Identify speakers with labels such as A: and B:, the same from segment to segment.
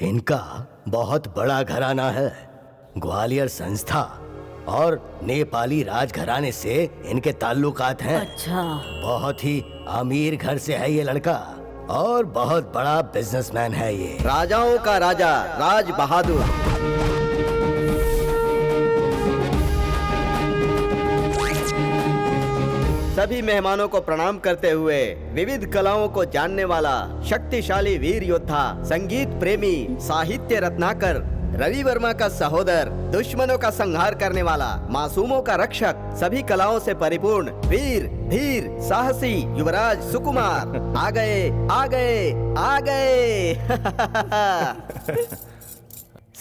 A: इनका बहुत बड़ा घराना है। ग्वालियर संस्था और नेपाली राजघराने से इनके ताल्लुकात हैं।
B: अच्छा।
A: बहुत ही अमीर घर से है ये लड़का और बहुत बड़ा बिजनेसमैन है ये।
C: राजाओं का राजा राज बहादुर। सभी मेहमानों को प्रणाम करते हुए विविध कलाओं को जानने वाला शक्तिशाली वीर योद्धा, संगीत प्रेमी, साहित्य रत्नाकर, रवि वर्मा का सहोदर, दुश्मनों का संहार करने वाला, मासूमों का रक्षक, सभी कलाओं से परिपूर्ण वीर, धीर, साहसी युवराज सुकुमार आ गए, आ गए, आ गए।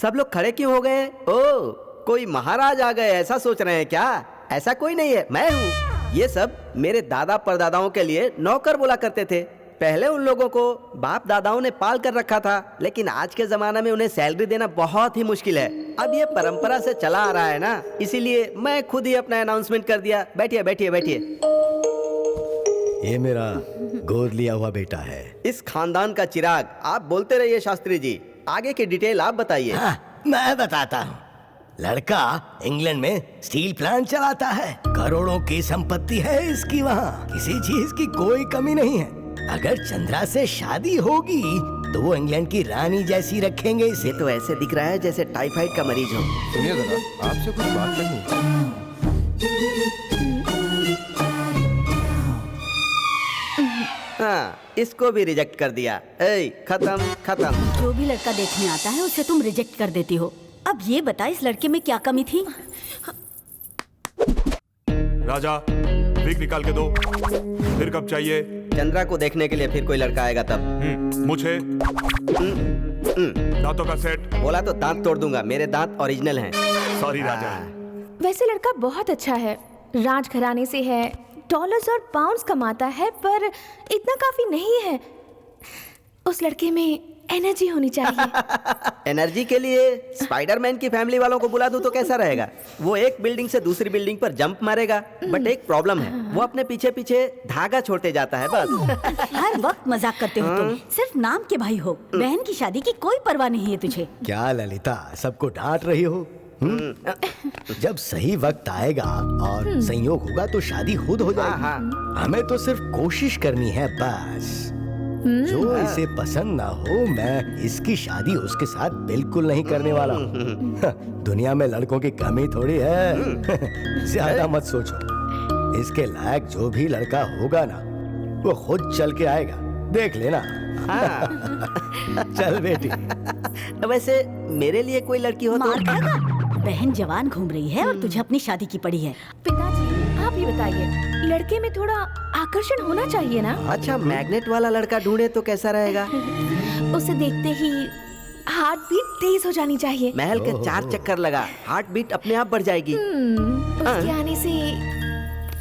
C: सब लोग खड़े क्यों हो गए? ओ, कोई महाराज आ गए ऐसा सोच रहे हैं क्या? ऐसा कोई नहीं है, मैं हूँ। ये सब मेरे दादा परदादाओं के लिए नौकर बोला करते थे। पहले उन लोगों को बाप दादाओं ने पाल कर रखा था, लेकिन आज के जमाने में उन्हें सैलरी देना बहुत ही मुश्किल है। अब ये परंपरा से चला आ रहा है ना, इसीलिए मैं खुद ही अपना अनाउंसमेंट कर दिया। बैठिए बैठिए बैठिए।
A: ये मेरा गोद लिया हुआ बेटा है।
C: इस खानदान का चिराग। आप बोलते रहिए शास्त्री जी, आगे की डिटेल आप बताइए।
A: हाँ, मैं बताता हूँ। लड़का इंग्लैंड में स्टील प्लांट चलाता है। करोड़ों की संपत्ति है इसकी, वहाँ किसी चीज की कोई कमी नहीं है। अगर चंद्रा से शादी होगी तो वो इंग्लैंड की रानी जैसी रखेंगे इसे।
C: ये तो ऐसे दिख रहा है जैसे टाइफाइड का मरीज हो।
D: सुनिए दादा, आपसे कुछ बात करनी है।
C: हाँ, इसको भी रिजेक्ट कर दिया। ए, खत्म खत्म।
B: जो भी लड़का देखने आता है उसे तुम रिजेक्ट कर देती हो। अब ये बता, इस लड़के में क्या कमी थी?
D: राजा, विग निकाल के दो। फिर कब चाहिए?
C: चंद्रा को देखने के लिए फिर कोई लड़का आएगा तब।
D: मुझे दांतों का सेट।
C: बोला तो दांत तोड़ दूंगा, मेरे दांत ओरिजिनल हैं।
D: सॉरी राजा।
E: वैसे लड़का बहुत अच्छा है, राजघराने से है, डॉलर्स और पाउंड्स कमाता है, पर इतना काफी नहीं है। उस लड़के में एनर्जी होनी चाहिए।
C: एनर्जी के लिए स्पाइडरमैन की फैमिली वालों को बुला दूं तो कैसा रहेगा? वो एक बिल्डिंग से दूसरी बिल्डिंग पर जंप मारेगा, बट एक प्रॉब्लम है, वो अपने पीछे पीछे धागा छोड़ते जाता है बस।
B: हर वक्त मजाक करते हो तुम। सिर्फ नाम के भाई हो। बहन की शादी की कोई परवाह नहीं है तुझे।
A: क्या ललिता, सबको डांट रही हो? जब सही वक्त आएगा और संयोग होगा तो शादी खुद हो जाएगी। हमें तो सिर्फ कोशिश करनी है बस। जो इसे पसंद ना हो, मैं इसकी शादी उसके साथ बिल्कुल नहीं करने वाला हूँ। दुनिया में लड़कों की कमी थोड़ी है। ज्यादा मत सोचो। इसके लायक जो भी लड़का होगा ना, वो खुद चल के आएगा, देख लेना। चल बेटी।
C: वैसे मेरे लिए कोई लड़की हो तो?
B: मार खाएगा। बहन जवान घूम रही है और तुझे अपनी शादी की पड़ी है।
E: पिताजी, आप ही बताइए, लड़के में थोड़ा आकर्षण होना चाहिए ना?
C: अच्छा, मैग्नेट वाला लड़का ढूंढे तो कैसा रहेगा?
E: उसे देखते ही हार्ट बीट तेज हो जानी चाहिए।
C: महल के 4 चक्कर लगा, हार्ट बीट अपने आप बढ़ जाएगी।
E: उसके आने से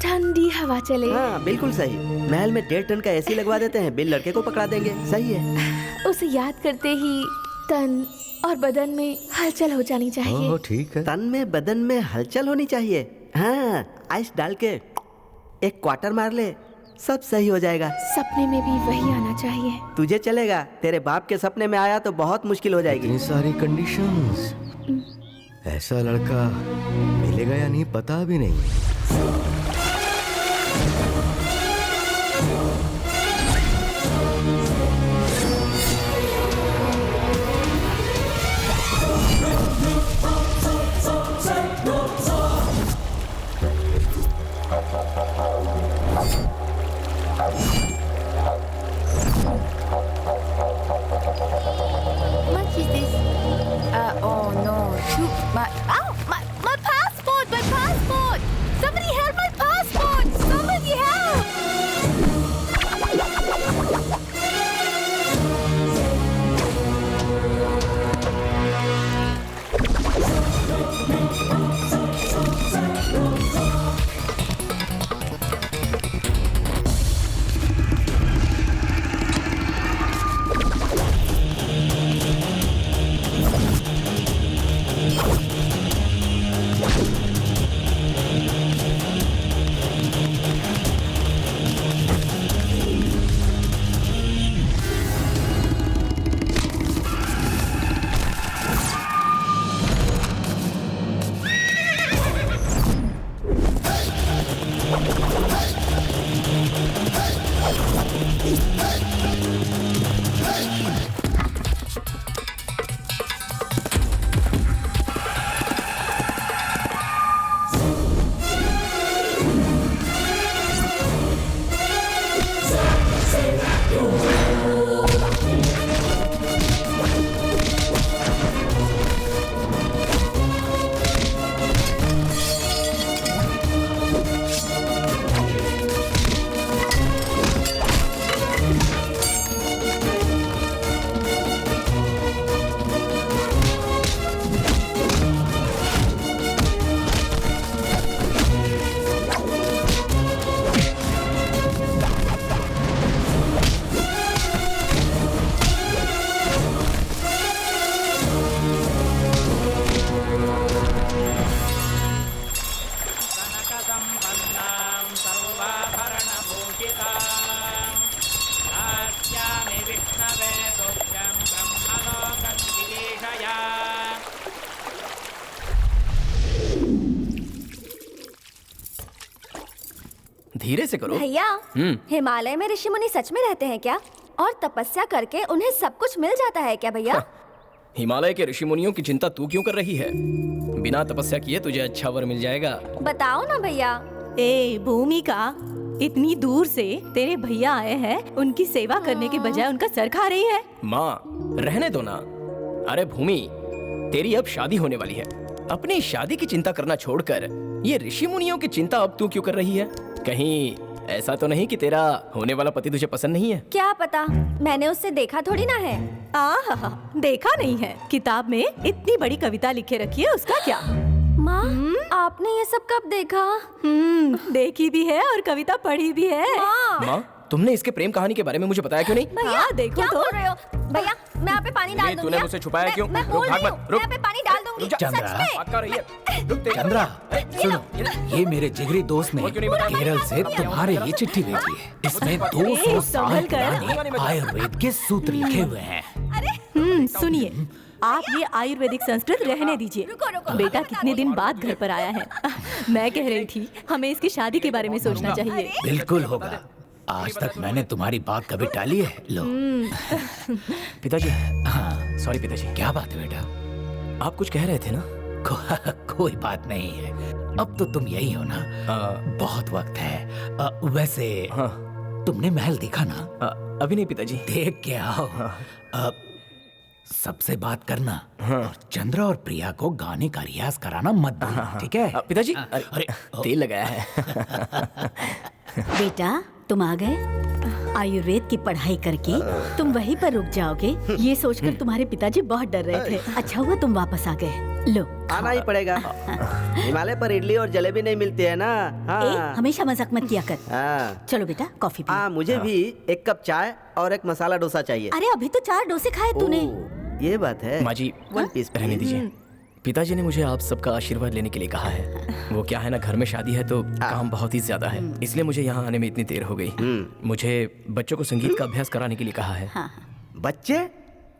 E: ठंडी हवा चले।
C: हाँ, बिल्कुल सही। महल में 1.5 टन का एसी लगवा देते हैं, बिल लड़के को पकड़ा देंगे। सही है।
E: उसे याद करते ही तन और बदन में हलचल हो जानी चाहिए।
A: ठीक है।
C: तन में बदन में हलचल होनी चाहिए। हाँ, आइस डाल के एक क्वार्टर मार ले, सब सही हो जाएगा।
E: सपने में भी वही आना चाहिए।
C: तुझे चलेगा, तेरे बाप के सपने में आया तो बहुत मुश्किल हो जाएगी।
A: इतनी सारी कंडीशंस, ऐसा लड़का मिलेगा या नहीं पता भी नहीं।
E: What is this? Oh no! My passport! My passport! Somebody help my passport! Somebody help!
F: धीरे से करो।
G: भैया, हिमालय में ऋषि मुनि सच में रहते हैं क्या? और तपस्या करके उन्हें सब कुछ मिल जाता है क्या भैया?
F: हिमालय के ऋषि मुनियों की चिंता तू क्यों कर रही है? बिना तपस्या किए तुझे अच्छा वर मिल जाएगा।
G: बताओ ना भैया।
B: ए भूमिका, इतनी दूर से तेरे भैया आए हैं, उनकी सेवा करने के बजाय उनका सर खा रही है।
F: माँ रहने दो ना। अरे भूमि, तेरी अब शादी होने वाली है। अपनी शादी की चिंता करना छोड़कर ये ऋषि मुनियों की चिंता अब तू क्यों कर रही है? कहीं ऐसा तो नहीं कि तेरा होने वाला पति तुझे पसंद नहीं है?
G: क्या पता, मैंने उससे देखा थोड़ी ना है।
B: आहा, देखा नहीं है? किताब में इतनी बड़ी कविता लिखे रखी है, उसका क्या?
G: माँ, आपने ये सब कब देखा?
B: देखी भी है और कविता पढ़ी भी है।
F: माँ, तुमने इसके प्रेम कहानी के बारे में मुझे बताया क्यों नहीं?
G: भैया
B: देखो
G: क्या
B: तो।
G: बोल रहे हो? भैया, मैं यहाँ पे पानी डाल
F: नहीं,
G: दूंगी।
F: तूने मुझसे छुपाया क्यों?
G: मैं
F: रुक,
G: बोल
F: भाग
G: रही
F: मत,
G: हूँ,
F: रुक।
G: मैं यहाँ पे पानी डाल दूंगी।
F: रुक जा।
G: सच में।
F: बात कर रही है। रुक तेरी-
H: चंद्रा, सुनो, ये मेरे जिगरी दोस्त ने
F: और क्यों नहीं बताया?
H: केरल से तुम्हारे लिए चिट्ठी भेजी है। इसमें 200 साल
B: संभल कर।
H: पुराने आयुर्वेद के सूत्र लिखे हुए हैं।
B: सुनिए, आप ये आयुर्वेदिक संस्कृत रहने दीजिए।
G: रुको।
B: बेटा कितने दिन बाद घर पर आया है। मैं कह रही थी हमें इसकी शादी के बारे में सोचना चाहिए।
H: बिल्कुल होगा। आज तक मैंने तुम्हारी बात कभी टाली है? लो।
F: पिताजी,
H: हाँ,
F: सॉरी पिताजी।
H: क्या बात है बेटा?
F: आप कुछ कह रहे थे ना?
H: कोई बात नहीं है। अब तो तुम यही हो ना? बहुत वक्त है। वैसे
F: हाँ।
H: तुमने महल देखा ना?
F: अभी नहीं पिताजी।
H: देख के आओ। सबसे बात करना। और चंद्रा और प्रिया को गाने का रियाज कराना मत भूलना, ठीक है?
F: पिताजी, अरे तेल लगाया है।
B: बेटा, तुम आ गए। आयुर्वेद की पढ़ाई करके तुम वहीं पर रुक जाओगे, ये सोचकर तुम्हारे पिताजी बहुत डर रहे थे। अच्छा हुआ तुम वापस आ गए। लो,
C: आना ही पड़ेगा। हिमालय पर इडली और जलेबी नहीं मिलती है ना। हाँ।
B: हमेशा मजाक मत किया कर।
C: हाँ।
B: चलो बेटा, कॉफी पी।
C: मुझे भी एक कप चाय और एक मसाला डोसा चाहिए।
B: अरे अभी तो 4 डोसे खाए तूने।
C: ये बात है।
F: माँ जी,
C: 1 पीस
F: रहने दीजिए। पिताजी ने मुझे आप सबका आशीर्वाद लेने के लिए कहा है। वो क्या है ना, घर में शादी है तो काम बहुत ही ज्यादा है, इसलिए मुझे यहाँ आने में इतनी देर हो गई। मुझे बच्चों को संगीत का अभ्यास कराने के लिए कहा है।
C: बच्चे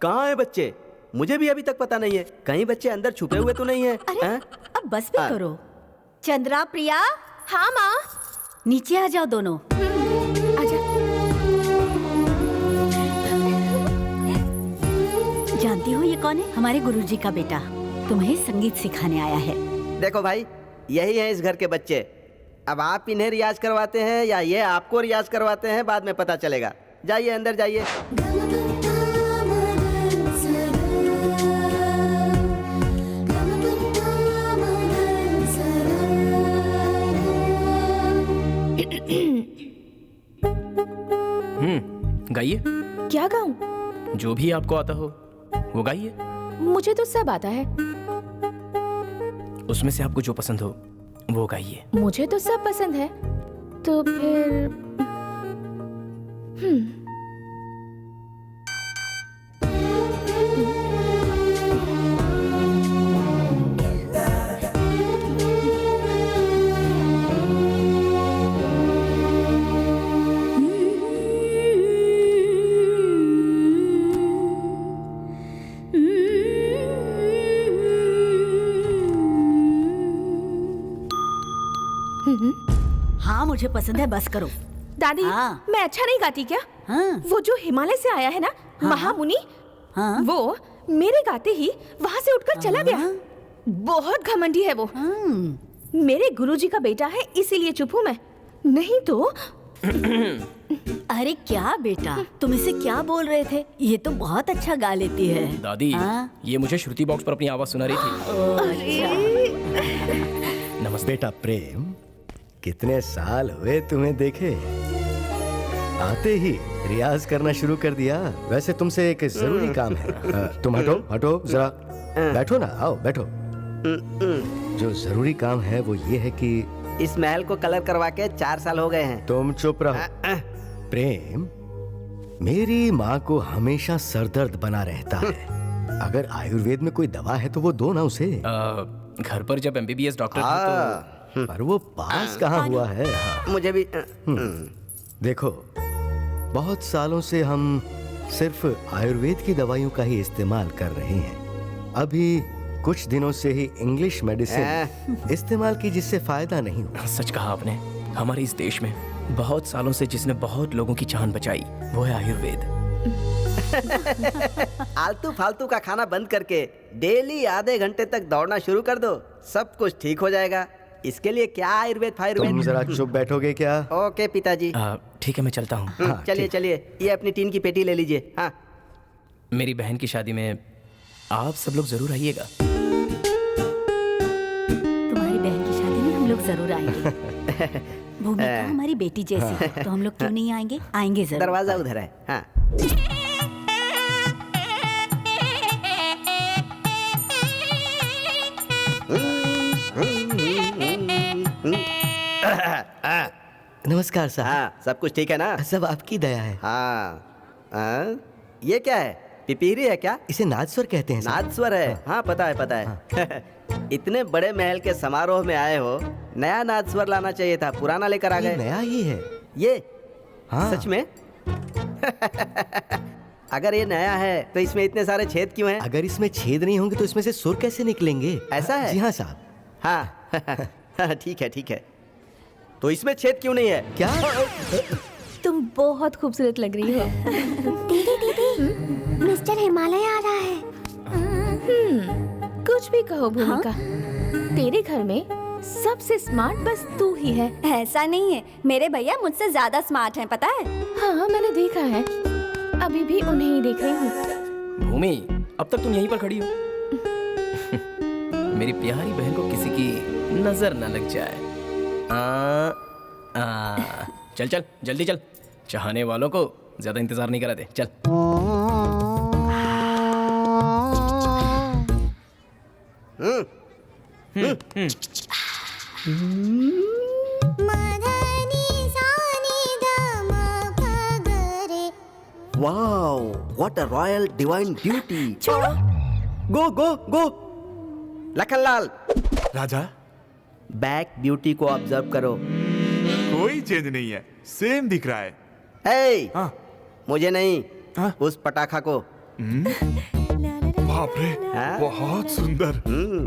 C: कहाँ है? बच्चे मुझे भी अभी तक पता नहीं है। कहीं बच्चे अंदर छुपे हुए तो नहीं है?
B: अरे अब बस भी करो। चंद्रा, प्रिया,
E: हाँ माँ।
B: नीचे आ जाओ दोनों।
E: आजा।
B: जानती हो ये कौन है? हमारे गुरुजी का बेटा तुम्हें संगीत सिखाने आया है।
C: देखो भाई, यही है इस घर के बच्चे। अब आप इन्हें रियाज करवाते हैं या ये आपको रियाज करवाते हैं, बाद में पता चलेगा। जाइए अंदर जाइए।
F: गाइए।
E: क्या गाऊं?
F: जो भी आपको आता हो वो गाइए।
E: मुझे तो सब आता है।
F: उसमें से आपको जो पसंद हो वो गाइए।
E: मुझे तो सब पसंद है। तो फिर
B: हाँ मुझे पसंद है, बस करो।
E: दादी,
B: हाँ।
E: मैं अच्छा नहीं गाती क्या?
B: हाँ।
E: वो जो हिमालय से आया है ना, महामुनि,
B: हाँ।
E: वो मेरे गाते ही वहाँ से उठकर चला गया। बहुत घमंडी है वो। मेरे गुरुजी का बेटा है, इसीलिए चुप हूँ मैं, नहीं तो।
B: अरे क्या बेटा, तुम इसे क्या बोल रहे थे? ये तो बहुत अच्छा गा लेती है।
F: दादी, ये मुझे श्रुति बॉक्स पर अपनी आवाज सुना रही थी।
A: नमस्ते बेटा प्रेम, कितने साल हुए तुम्हें देखे। आते ही रियाज करना शुरू कर दिया। वैसे तुमसे एक जरूरी काम है। तुम हटो जरा, बैठो ना, आओ बैठो। जो जरूरी काम है वो ये है कि
C: इस महल को कलर करवा के 4 साल हो गए हैं।
A: तुम चुप रहो। प्रेम, मेरी माँ को हमेशा सरदर्द बना रहता है। अगर आयुर्वेद में कोई दवा है तो वो दो ना उसे।
F: घर पर जब MBBS डॉक्टर थे तो
A: पर वो पास कहाँ हुआ है।
C: मुझे भी
A: देखो, बहुत सालों से हम सिर्फ आयुर्वेद की दवाइयों का ही इस्तेमाल कर रहे हैं। अभी कुछ दिनों से ही इंग्लिश मेडिसिन इस्तेमाल की, जिससे फायदा नहीं हुआ।
F: सच कहा आपने। हमारे इस देश में बहुत सालों से जिसने बहुत लोगों की जान बचाई वो है आयुर्वेद।
C: आलतू फालतू का खाना बंद करके डेली आधे घंटे तक दौड़ना शुरू कर दो, सब कुछ ठीक हो जाएगा। इसके लिए क्या आयुर्वेद
A: तुम
C: फायुर्वेद।
A: जरा चुप बैठोगे क्या?
C: ओके पिताजी।
F: ठीक है मैं चलता हूँ।
C: चलिए चलिए, ये अपनी टीन की पेटी ले लीजिए। हाँ,
F: मेरी बहन की शादी में आप सब लोग जरूर आइएगा।
B: तुम्हारी बहन की शादी में हम लोग जरूर आएंगे। भूमिका हमारी बेटी जैसी है, तो हम लोग क्यों नहीं आएंगे? आएंगे जरूर।
C: दरवाजा उधर है। हाँ।
A: नमस्कार साहब।
C: हाँ, सब कुछ ठीक है ना?
A: सब आपकी दया है।
C: हाँ। ये क्या है? पिपीरी है क्या?
A: इसे नादस्वर कहते हैं साहब।
C: नादस्वर है। हाँ पता है पता है। इतने बड़े महल के समारोह में आए हो, नया नादस्वर लाना चाहिए था, पुराना लेकर आ
A: ये
C: गए।
A: नया ही है।
C: ये
A: हाँ।
C: सच में? अगर ये नया है तो इसमें इतने सारे छेद क्यों हैं?
A: अगर इसमें छेद नहीं होंगे तो इसमें से सुर कैसे निकलेंगे?
C: ऐसा है?
A: जी हाँ साहब।
C: हाँ। ठीक है ठीक है। तो इसमें छेद क्यों नहीं है?
A: क्या?
E: तुम बहुत खूबसूरत लग रही हो।
G: दीदी दीदी, मिस्टर हिमालय आ रहा है।
E: कुछ भी कहो भूमिका, तेरे घर में सबसे स्मार्ट बस तू ही है।
G: ऐसा नहीं है, मेरे भैया मुझसे ज्यादा स्मार्ट हैं, पता है?
E: हाँ मैंने देखा है, अभी भी उन्हें ही देख रही हूँ।
F: भूमि, अब तक तुम यहीं पर खड़ी हो। मेरी प्यारी बहन को किसी की नजर न लग जाए। चल चल जल्दी चल, चाहने वालों को ज्यादा इंतजार नहीं कराते। चल।
C: Wow, what a royal divine beauty.
E: छोड़ो।
C: गो गो गो। लखनलाल,
D: राजा,
C: बैक ब्यूटी को ऑब्जर्व करो।
D: कोई चेंज नहीं है, सेम दिख रहा है।
C: ए,
D: हाँ।
C: मुझे नहीं,
D: हाँ?
C: उस पटाखा को।
D: बाप रे,
C: हाँ?
D: बहुत सुंदर।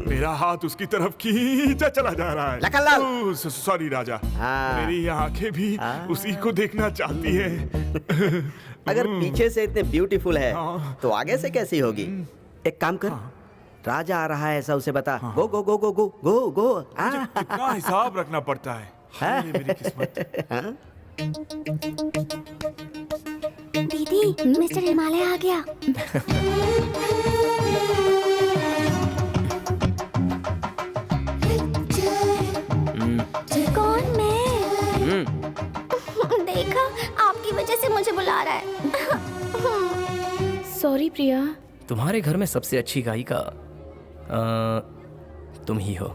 D: मेरा हाथ उसकी तरफ खींचा चला जा रहा है।
C: लखनलाल।
D: ओह, सॉरी राजा,
C: हाँ।
D: मेरी आंखें भी उसी को देखना चाहती है।
C: अगर पीछे से इतने ब्यूटीफुल है
D: हाँ।
C: तो आगे से कैसी होगी? एक काम कर, राजा आ रहा है ऐसा उसे बता। गो गो गो गो गो गो गो।
D: मुझे कितना हिसाब रखना पड़ता है। हाय मेरी किस्मत।
G: दीदी, मिस्टर हिमालय आ गया। कौन मैं? देखा, आपकी वजह से मुझे बुला रहा है।
E: सॉरी प्रिया।
F: तुम्हारे घर में सबसे अच्छी गायिका तुम ही हो।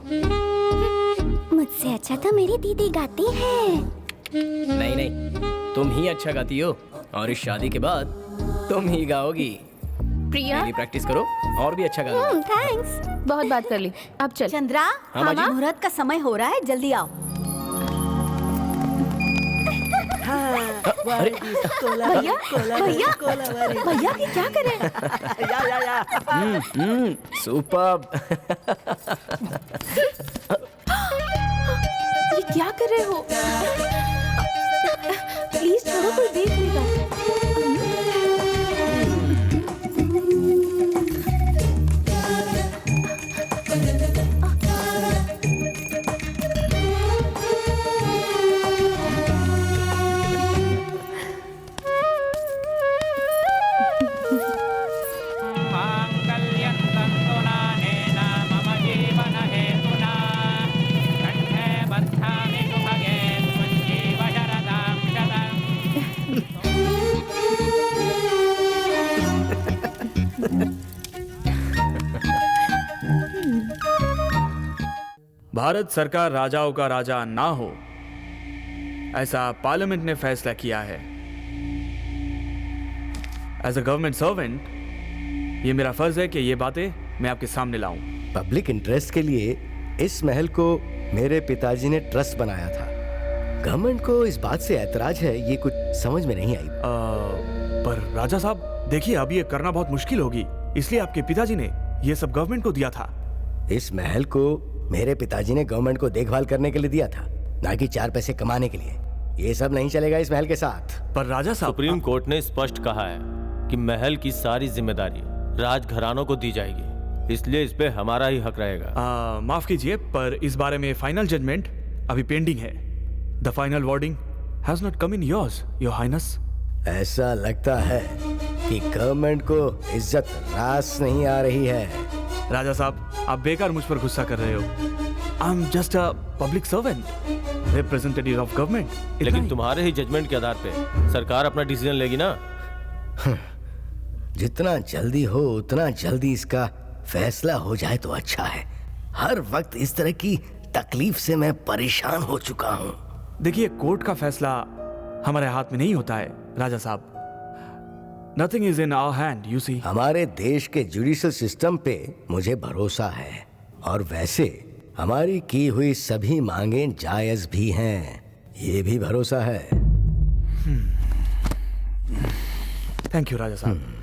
G: मुझसे अच्छा तो मेरी दीदी गाती है।
F: नहीं नहीं, तुम ही अच्छा गाती हो, और इस शादी के बाद तुम ही गाओगी।
E: प्रिया,
F: मेरी प्रैक्टिस करो और भी अच्छा गाना।
G: थैंक्स।
E: बहुत बात कर ली, अब चल।
B: चंद्रा,
F: हाँ, माँ जी?
B: मुहूर्त का समय हो रहा है, जल्दी आओ।
F: अरे
E: भैया भैया भैया ये क्या कर रहे हैं?
C: या।
F: सुपर्ब।
E: ये क्या कर रहे हो? प्लीज छोड़ो, कोई देख लेगा।
I: भारत सरकार राजाओं का राजा ना हो, ऐसा पार्लियामेंट ने फैसला किया है। एज अ गवर्नमेंट सर्वेंट ये मेरा फर्ज है कि ये बातें मैं आपके सामने लाऊं।
A: पब्लिक इंटरेस्ट के लिए इस महल को मेरे पिताजी ने ट्रस्ट बनाया था। गवर्नमेंट को इस बात से ऐतराज है, ये कुछ समझ में नहीं आई।
I: पर राजा साहब देखिए, अब ये करना बहुत मुश्किल होगी, इसलिए आपके पिताजी ने ये सब गवर्नमेंट को दिया था।
A: इस महल को मेरे पिताजी ने गवर्नमेंट को देखभाल करने के लिए दिया था, ना कि 4 पैसे कमाने के लिए। ये सब नहीं चलेगा इस महल के साथ।
I: पर राजा साहब,
J: सुप्रीम कोर्ट ने स्पष्ट कहा है कि महल की सारी जिम्मेदारी राजघरानों को दी जाएगी, इसलिए इस पे हमारा ही हक रहेगा।
I: माफ कीजिए, पर इस बारे में फाइनल जजमेंट अभी पेंडिंग है। The final wording has not come in yours, your highness.
A: ऐसा लगता है कि गवर्नमेंट को इज्जत रास नहीं आ रही है।
I: राजा साहब, आप बेकार मुझ पर गुस्सा कर रहे हो। I am just a public servant, representative of government.
J: लेकिन तुम्हारे ही जजमेंट के आधार पे सरकार अपना डिसीजन लेगी ना।
A: जितना जल्दी हो उतना जल्दी इसका फैसला हो जाए तो अच्छा है। हर वक्त इस तरह की तकलीफ से मैं परेशान हो चुका हूँ।
I: देखिए, कोर्ट का फैसला हमारे हाथ में नहीं होता है राजा साहब। Nothing is in our hand, you see.
A: हमारे देश के जुडिशियल सिस्टम पे मुझे भरोसा है, और वैसे हमारी की हुई सभी मांगें जायज भी हैं, ये भी भरोसा है।
I: थैंक यू राजा साहब।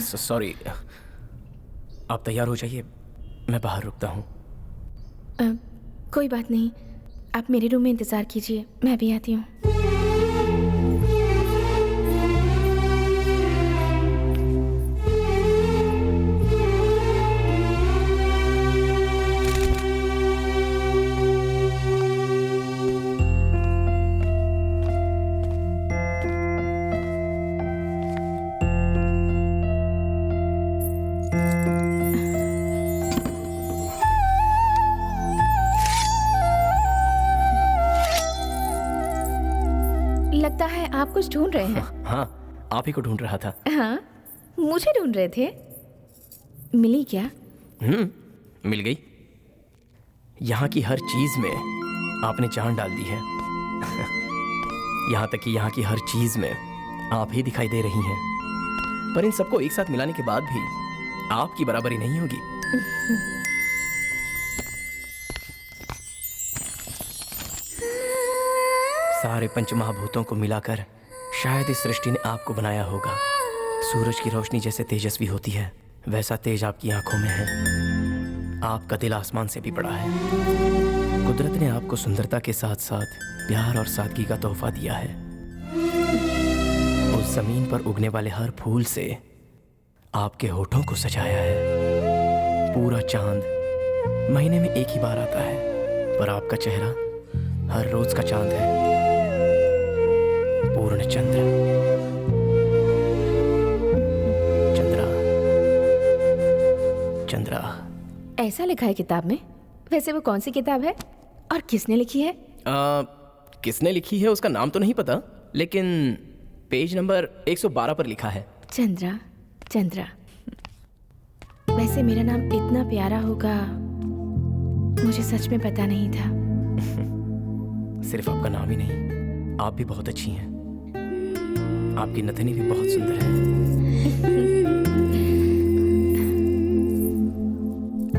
F: सॉरी, आप तैयार हो जाइए, मैं बाहर रुकता हूँ।
E: कोई बात नहीं, आप मेरे रूम में इंतजार कीजिए, मैं भी आती हूँ। लगता है आप कुछ ढूंढ रहे हैं।
F: हाँ, आप ही को ढूंढ रहा था।
E: हाँ, मुझे ढूंढ रहे थे। मिली क्या?
F: मिल गई। यहाँ की हर चीज में आपने जान डाल दी है। यहाँ तक कि यहाँ की हर चीज में आप ही दिखाई दे रही हैं। पर इन सबको एक साथ मिलाने के बाद भी आपकी बराबरी नहीं होगी। सारे पंचमहाभूतों को मिलाकर शायद इस सृष्टि ने आपको बनाया होगा। सूरज की रोशनी जैसे तेजस्वी होती है, वैसा तेज आपकी आंखों में है। आपका दिल आसमान से भी बड़ा है। कुदरत ने आपको सुंदरता के साथ साथ प्यार और सादगी का तोहफा दिया है। उस जमीन पर उगने वाले हर फूल से आपके होठों को सजाया है। पूरा चांद महीने में एक ही बार आता है, पर आपका चेहरा हर रोज का चांद है। पूर्ण चंद्र, चंद्रा, चंद्रा।
E: ऐसा लिखा है किताब में। वैसे वो कौन सी किताब है और किसने लिखी है?
F: किसने लिखी है उसका नाम तो नहीं पता, लेकिन पेज नंबर 112 पर लिखा है।
E: चंद्रा, चंद्रा। वैसे मेरा नाम इतना प्यारा होगा, मुझे सच में पता नहीं था।
F: सिर्फ आपका नाम ही नहीं, आप भी बहुत अच्छी हैं। आपकी नथनी भी बहुत सुंदर है।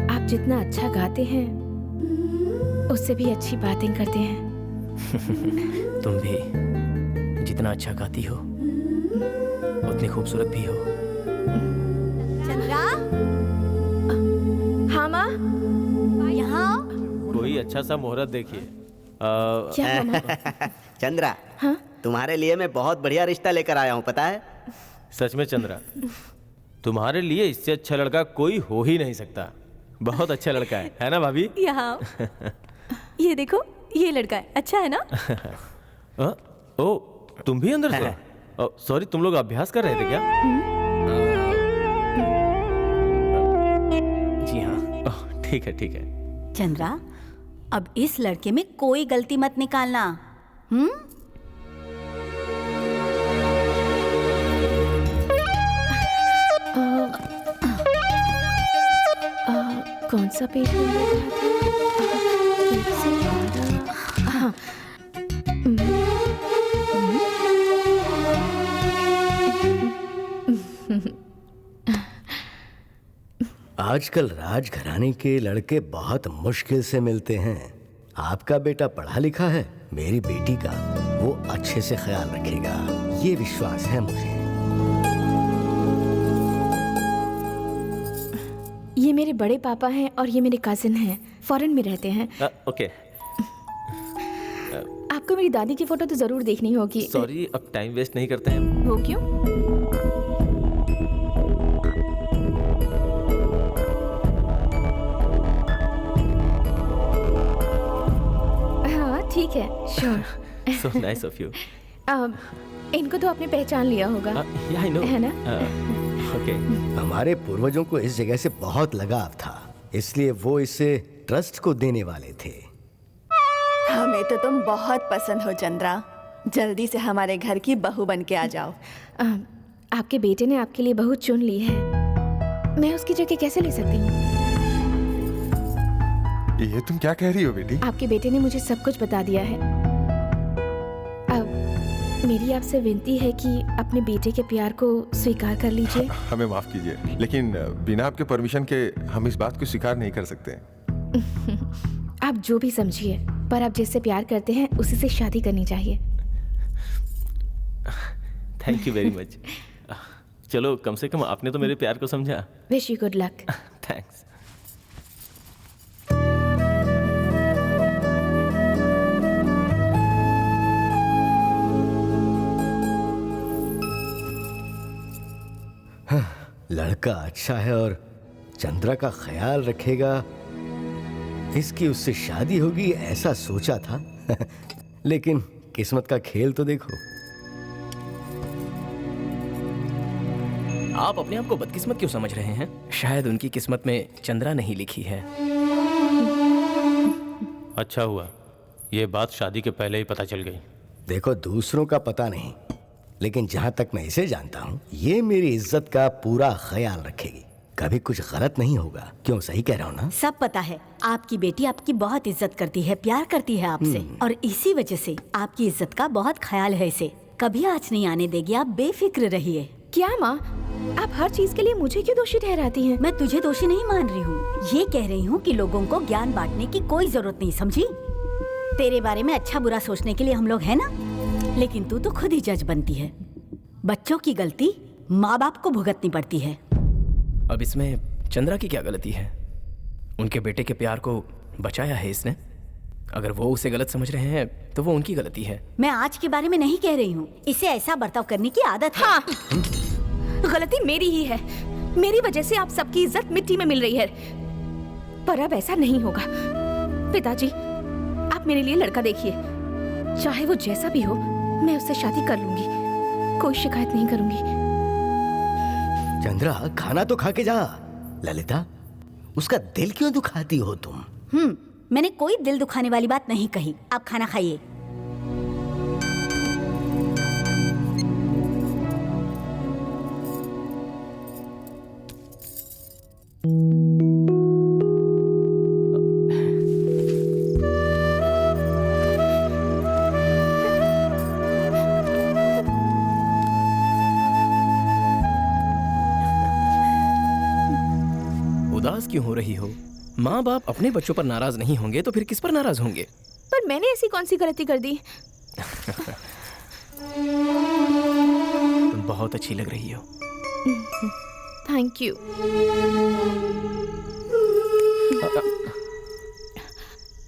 E: आप जितना अच्छा गाते हैं, उससे भी अच्छी बातें करते हैं।
F: तुम भी जितना अच्छा गाती हो, उतनी खूबसूरत भी हो।
G: चंद्रा,
E: हाँ माँ,
G: यहाँ
J: कोई अच्छा सा मुहूर्त देखिए।
E: क्या मामा?
C: चंद्रा,
E: हाँ?
C: तुम्हारे लिए मैं बहुत बढ़िया रिश्ता लेकर आया हूँ, पता है?
J: सच में चंद्रा, तुम्हारे लिए इससे अच्छा लड़का कोई हो ही नहीं सकता। बहुत अच्छा लड़का है ना भाभी?
B: यहाँ ये देखो, ये लड़का है, अच्छा है ना?
J: ओ, तुम भी अंदर से? सॉरी, तुम लोग अभ्यास कर रहे थे क्या?
F: जी हाँ।
J: ठीक है, ठीक है।
B: चंद्रा, अब इस लड़के में कोई गलती मत निकालना।
E: कौन सा पेज नंबर था? 112। हाँ।
A: आजकल राजघराने के लड़के बहुत मुश्किल से मिलते हैं। आपका बेटा पढ़ा लिखा है, मेरी बेटी का वो अच्छे से ख्याल रखेगा, ये विश्वास है मुझे।
E: ये मेरे बड़े पापा हैं और ये मेरे कजिन हैं, फॉरेन में रहते हैं।
J: ओके।
E: आपको मेरी दादी की फोटो तो जरूर देखनी होगी।
J: सॉरी, अब टाइम वेस्ट नहीं करते हैं।
E: वो क्यों? हाँ ठीक है, sure.
J: So nice of you.
E: इनको तो आपने पहचान लिया होगा।
J: Yeah, I know.
E: है ना?
J: Okay.
A: हमारे पूर्वजों को इस जगह से बहुत लगाव था, इसलिए वो इसे ट्रस्ट को देने वाले थे।
K: हमें तो तुम बहुत पसंद हो चंद्रा, जल्दी से हमारे घर की बहू बन के आ जाओ।
E: आपके बेटे ने आपके लिए बहू चुन ली है, मैं उसकी जगह कैसे ले सकती हूँ?
L: ये तुम क्या कह रही हो बेटी?
E: आपके बेटे ने मुझे सब कुछ बता दिया है। अब मेरी आपसे विनती है कि अपने बेटे के प्यार को स्वीकार कर लीजिए।
L: हमें माफ कीजिए, लेकिन बिना आपके परमिशन के हम इस बात को स्वीकार नहीं कर सकते।
E: आप जो भी समझिए, पर आप जिससे प्यार करते हैं उसी से शादी करनी चाहिए।
J: Thank you very much. चलो, कम से कम आपने तो मेरे प्यार को समझा।
E: Wish you good luck.
J: Thanks.
A: लड़का अच्छा है और चंद्रा का ख्याल रखेगा, इसकी उससे शादी होगी ऐसा सोचा था। लेकिन किस्मत का खेल तो देखो।
F: आप अपने आप को बदकिस्मत क्यों समझ रहे हैं? शायद उनकी किस्मत में चंद्रा नहीं लिखी है।
J: अच्छा हुआ, ये बात शादी के पहले ही पता चल गई।
A: देखो, दूसरों का पता नहीं, लेकिन जहां तक मैं इसे जानता हूँ, ये मेरी इज्जत का पूरा ख्याल रखेगी, कभी कुछ गलत नहीं होगा। क्यों, सही कह रहा हूँ ना?
B: सब पता है, आपकी बेटी आपकी बहुत इज्जत करती है, प्यार करती है आपसे, और इसी वजह से आपकी इज्जत का बहुत ख्याल है इसे। कभी आँच नहीं आने देगी, आप बेफिक्र रहिए।
E: क्या माँ, आप हर चीज के लिए मुझे क्यों दोषी ठहराती हैं?
B: मैं तुझे दोषी नहीं मान रही हूँ, ये कह रही हूँ कि लोगों को ज्ञान बांटने की कोई जरूरत नहीं, समझी? तेरे बारे में अच्छा बुरा सोचने के लिए हम लोग हैं ना, लेकिन तू तो खुद ही जज बनती है। बच्चों की गलती माँ बाप को भुगतनी पड़ती है।
F: अब इसमें चंद्रा की क्या गलती है? उनके बेटे के प्यार को बचाया है इसने। अगर वो उसे गलत समझ रहे हैं तो वो उनकी गलती है।
B: मैं आज के बारे में नहीं कह रही हूँ, इसे ऐसा बर्ताव करने की आदत है।
E: हाँ, गलती मेरी ही है। मेरी वजह से आप सबकी इज्जत मिट्टी में मिल रही है, पर अब ऐसा नहीं होगा। पिताजी, आप मेरे लिए लड़का देखिए, चाहे वो जैसा भी हो, मैं उससे शादी कर लूंगी, कोई शिकायत नहीं करूंगी।
A: चंद्रा, खाना तो खा के जा। ललिता, उसका दिल क्यों दुखाती हो तुम?
B: मैंने कोई दिल दुखाने वाली बात नहीं कही। आप खाना खाइए।
F: उदास क्यों हो रही हो? माँ बाप अपने बच्चों पर नाराज नहीं होंगे तो फिर किस पर नाराज होंगे?
E: पर मैंने ऐसी कौन सी गलती कर दी?
F: तुम बहुत अच्छी लग रही हो।
E: Thank you.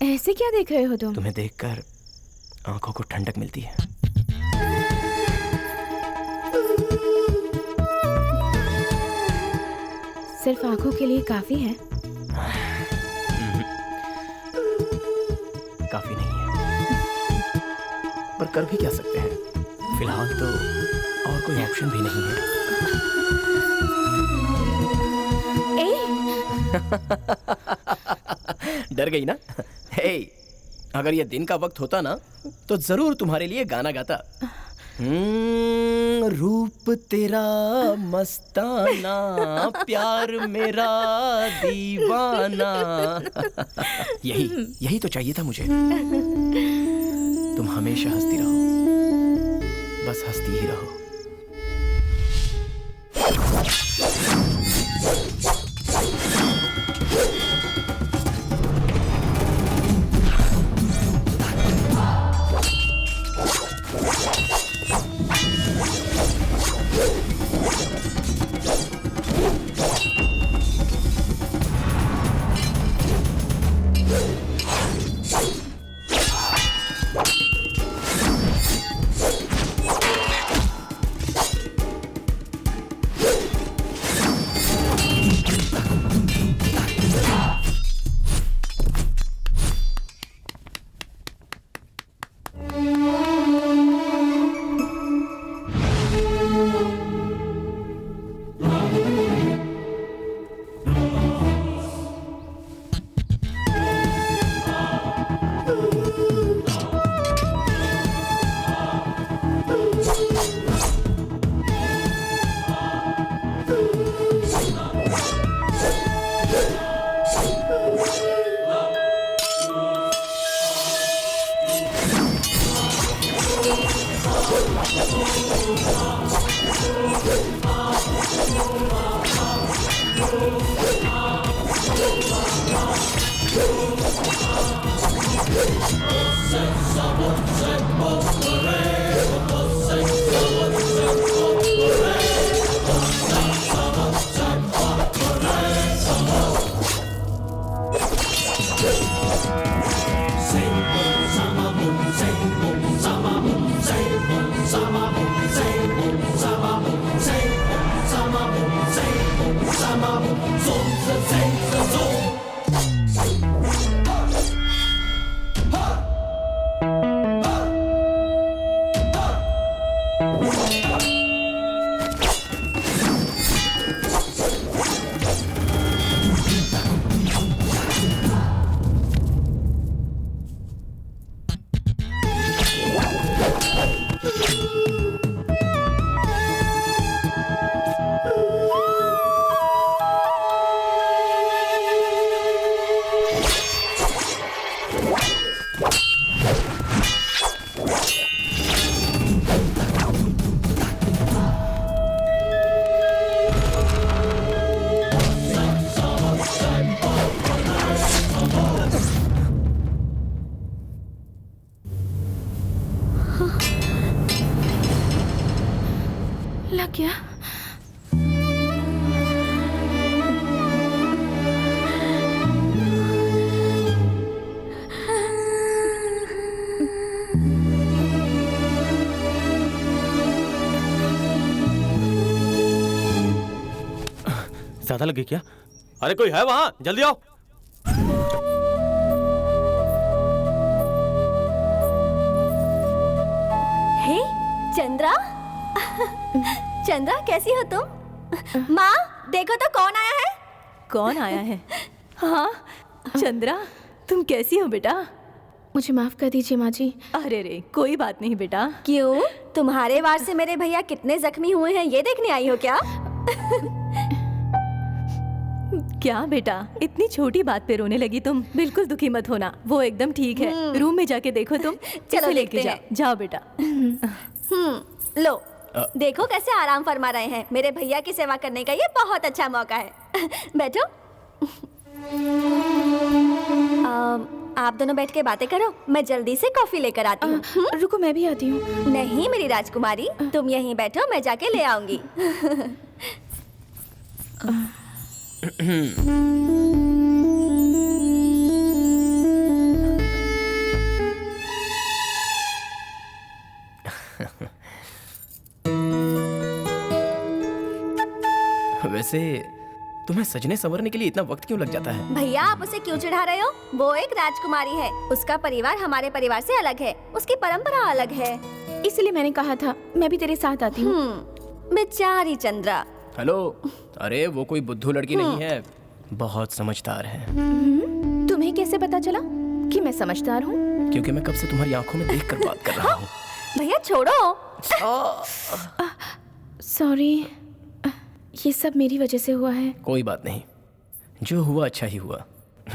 E: ऐसे क्या देख रहे हो तुम?
F: तुम्हें देखकर आंखों को ठंडक मिलती है।
E: सिर्फ आंखों के लिए काफी है?
F: काफी नहीं है, पर कर भी क्या सकते हैं? फिलहाल तो और कोई ऑप्शन भी नहीं है। डर गई ना? हे, अगर ये दिन का वक्त होता ना तो जरूर तुम्हारे लिए गाना गाता। रूप तेरा मस्ताना, प्यार मेरा दीवाना। यही तो चाहिए था मुझे। तुम हमेशा हंसती रहो, बस हंसती ही रहो।
E: लग गया।
J: ज्यादा लगी क्या? अरे कोई है वहां, जल्दी आओ।
G: हे चंद्रा, चंद्रा कैसी हो तुम? माँ देखो तो कौन आया है।
M: कौन आया है? हाँ चंद्रा, तुम कैसी हो बेटा?
E: मुझे माफ कर दीजिए माँ जी।
M: अरे रे कोई बात नहीं बेटा।
G: क्यों, तुम्हारे वार से मेरे भैया कितने जख्मी हुए हैं ये देखने आई हो क्या?
M: क्या बेटा, इतनी छोटी बात पे रोने लगी तुम? बिल्कुल दुखी मत होना, वो एकदम ठीक है। रूम में जाके देखो तुम।
G: चलो
M: लेके जाओ, जाओ बेटा।
G: लो देखो कैसे आराम फरमा रहे हैं। मेरे भैया की सेवा करने का ये बहुत अच्छा मौका है। बैठो। आप दोनों बैठ के बातें करो, मैं जल्दी से कॉफी लेकर आती हूँ।
E: रुको मैं भी आती हूँ।
G: नहीं मेरी राजकुमारी, तुम यहीं बैठो, मैं जाके ले आऊंगी।
F: वैसे तुम्हें सजने संवरने के लिए इतना वक्त क्यों लग जाता है?
G: भैया आप उसे क्यों चिढ़ा रहे हो? वो एक राजकुमारी है, उसका परिवार हमारे परिवार से अलग है, उसकी परंपरा अलग है।
E: इसलिए मैंने कहा था मैं भी तेरे साथ आती हूँ।
G: बेचारी चंद्रा।
F: हेलो, अरे वो कोई बुद्धू लड़की नहीं है, बहुत समझदार है।
E: तुम्हें कैसे पता चला कि मैं समझदार हूँ?
F: क्योंकि मैं कब से तुम्हारी आंखों में देखकर बात कर रहा हूँ।
G: भैया छोड़ो।
E: सॉरी, ये सब मेरी वजह से हुआ है।
F: कोई बात नहीं, जो हुआ अच्छा ही हुआ,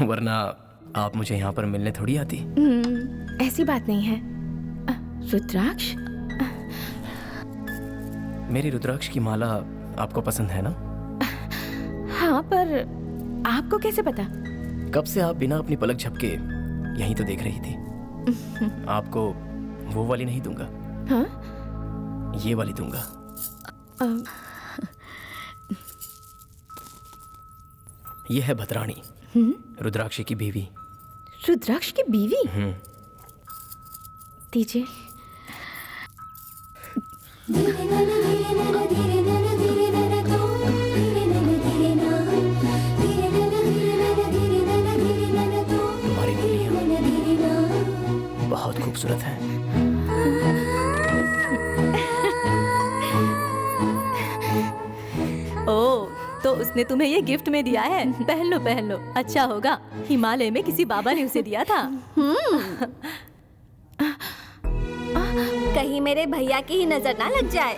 F: वरना आप मुझे यहाँ पर मिलने थोड़ी आती।
E: ऐसी बात नहीं है। रुद्राक्ष?
F: मेरी रुद्राक्ष की माला आपको पसंद है ना?
E: हाँ, पर आपको कैसे पता?
F: कब से आप बिना अपनी पलक झपके यहीं तो देख रही थी। आपको वो वाली नहीं दूंगा।
E: हाँ?
F: ये वाली दूंगा। ये है भद्राणी, रुद्राक्ष की बीवी।
E: रुद्राक्ष की बीवी? दीजिए।
F: तुम्हारी उंगलियां बहुत खूबसूरत है।
M: ओ, तो उसने तुम्हें ये गिफ्ट में दिया है? पहन लो पहन लो, अच्छा होगा। हिमालय में किसी बाबा ने उसे दिया था।
G: कहीं मेरे भैया की ही नजर ना लग जाए।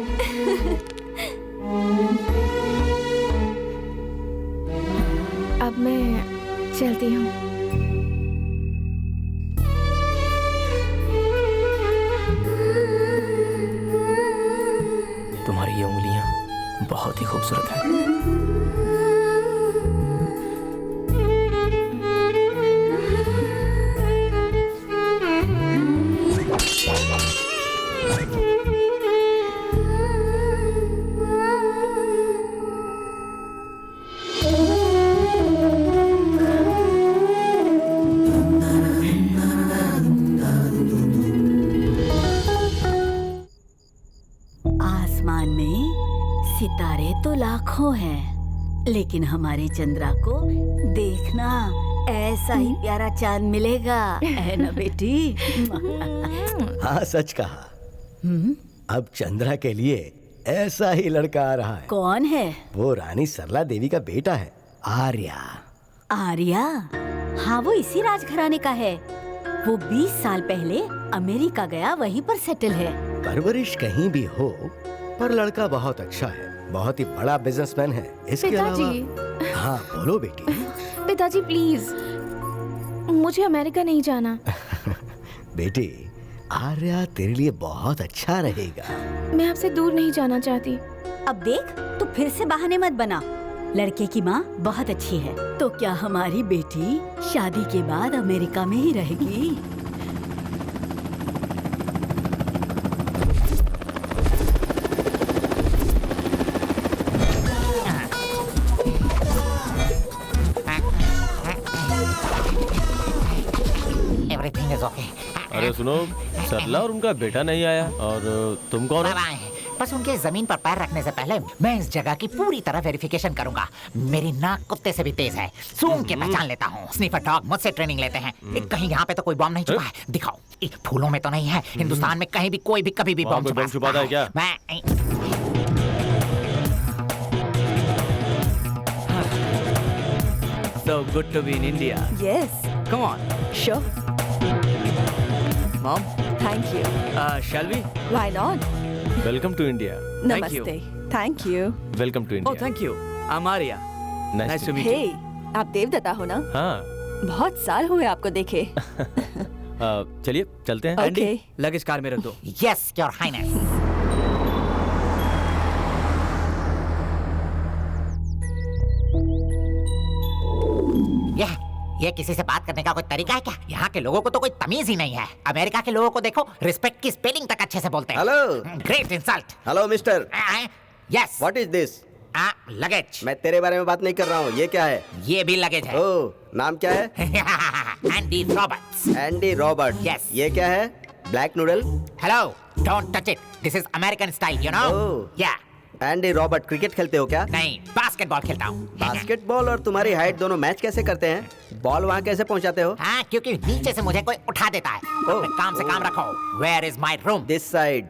E: अब मैं चलती हूँ।
F: तुम्हारी ये उंगलियां बहुत ही खूबसूरत हैं।
B: आसमान में सितारे तो लाखों हैं, लेकिन हमारे चंद्रा को देखना, ऐसा ही प्यारा चांद मिलेगा, है ना बेटी?
A: हाँ, सच कहा। अब चंद्रा के लिए ऐसा ही लड़का आ रहा है।
B: कौन है?
A: वो रानी सरला देवी का बेटा है, आर्या।
B: आर्या? हाँ, वो इसी राजघराने का है। वो 20 साल पहले अमेरिका गया, वहीं पर सेटल है।
A: परवरिश कहीं भी हो, पर लड़का बहुत अच्छा है, बहुत ही बड़ा बिजनेसमैन है। इसके
E: पिताजी।
A: हाँ, बोलो बेटी।
E: पिताजी प्लीज, मुझे अमेरिका नहीं जाना।
A: बेटी, आर्या तेरे लिए बहुत अच्छा रहेगा।
E: मैं आपसे दूर नहीं जाना चाहती।
B: अब देख, तू फिर से बहाने मत बना। लड़के की माँ बहुत अच्छी है, तो क्या हमारी बेटी शादी के बाद अमेरिका में ही रहेगी?
H: Everything is okay.
J: अरे सुनो, सरला और उनका बेटा नहीं आया, और तुम कौन हो?
H: बस उनके जमीन पर पैर रखने से पहले मैं इस जगह की पूरी तरह वेरिफिकेशन करूंगा। मेरी नाक कुत्ते से भी तेज है, सूंघ के पहचान लेता हूँ। स्नीफर डॉग मुझसे ट्रेनिंग लेते हैं। कहीं यहाँ पे तो कोई बॉम्ब नहीं छुपा है? दिखाओ। फूलों में तो नहीं है। हिंदुस्तान में कहीं भी कोई भी कभी भी बॉम्ब
J: छुपाता है क्या?
H: मैं
I: So good to be in India.
K: Yes.
I: Come on.
K: Sure.
I: Mom,
K: Thank you.
I: shall we?
K: Why not?
J: Welcome to India.
I: Thank you.
K: Namaste. Thank you.
J: Welcome to
I: Oh,
J: India.
I: thank you. I'm Arya. Nice to meet
K: Hey,
I: you.
K: आप देवदत्ता हो ना?
J: हाँ।
K: बहुत साल हुए आपको देखे।
J: चलिए चलते हैं।
I: Andy, लगेज कार में रख दो।
H: Yes, Your Highness. ये किसी से बात करने का कोई तरीका है क्या? यहाँ के लोगों को तो कोई तमीज ही नहीं है। अमेरिका के लोगों को देखो, रिस्पेक्ट की स्पेलिंग तक अच्छे से बोलते हैं।
C: Hello.
H: Great insult.
C: Hello mister.
H: Yes.
C: What is this?
H: Luggage.
C: मैं तेरे बारे में बात नहीं कर रहा हूँ। ये क्या है?
H: ये भी लगेज है।
C: ओह, नाम क्या है?
H: Andy Roberts.
C: Andy Robert.
H: Yes.
C: ये क्या है? Black noodle.
H: Hello, don't touch it. This is American style, you know. या
C: एंडी रॉबर्ट, क्रिकेट खेलते हो क्या?
H: नहीं, बास्केटबॉल खेलता हूँ।
C: बास्केटबॉल और तुम्हारी हाइट दोनों मैच कैसे करते हैं? बॉल वहाँ कैसे पहुँचाते हो?
H: हाँ, क्योंकि नीचे से मुझे कोई उठा देता है। काम से काम रखो। Where is my room?
C: This side.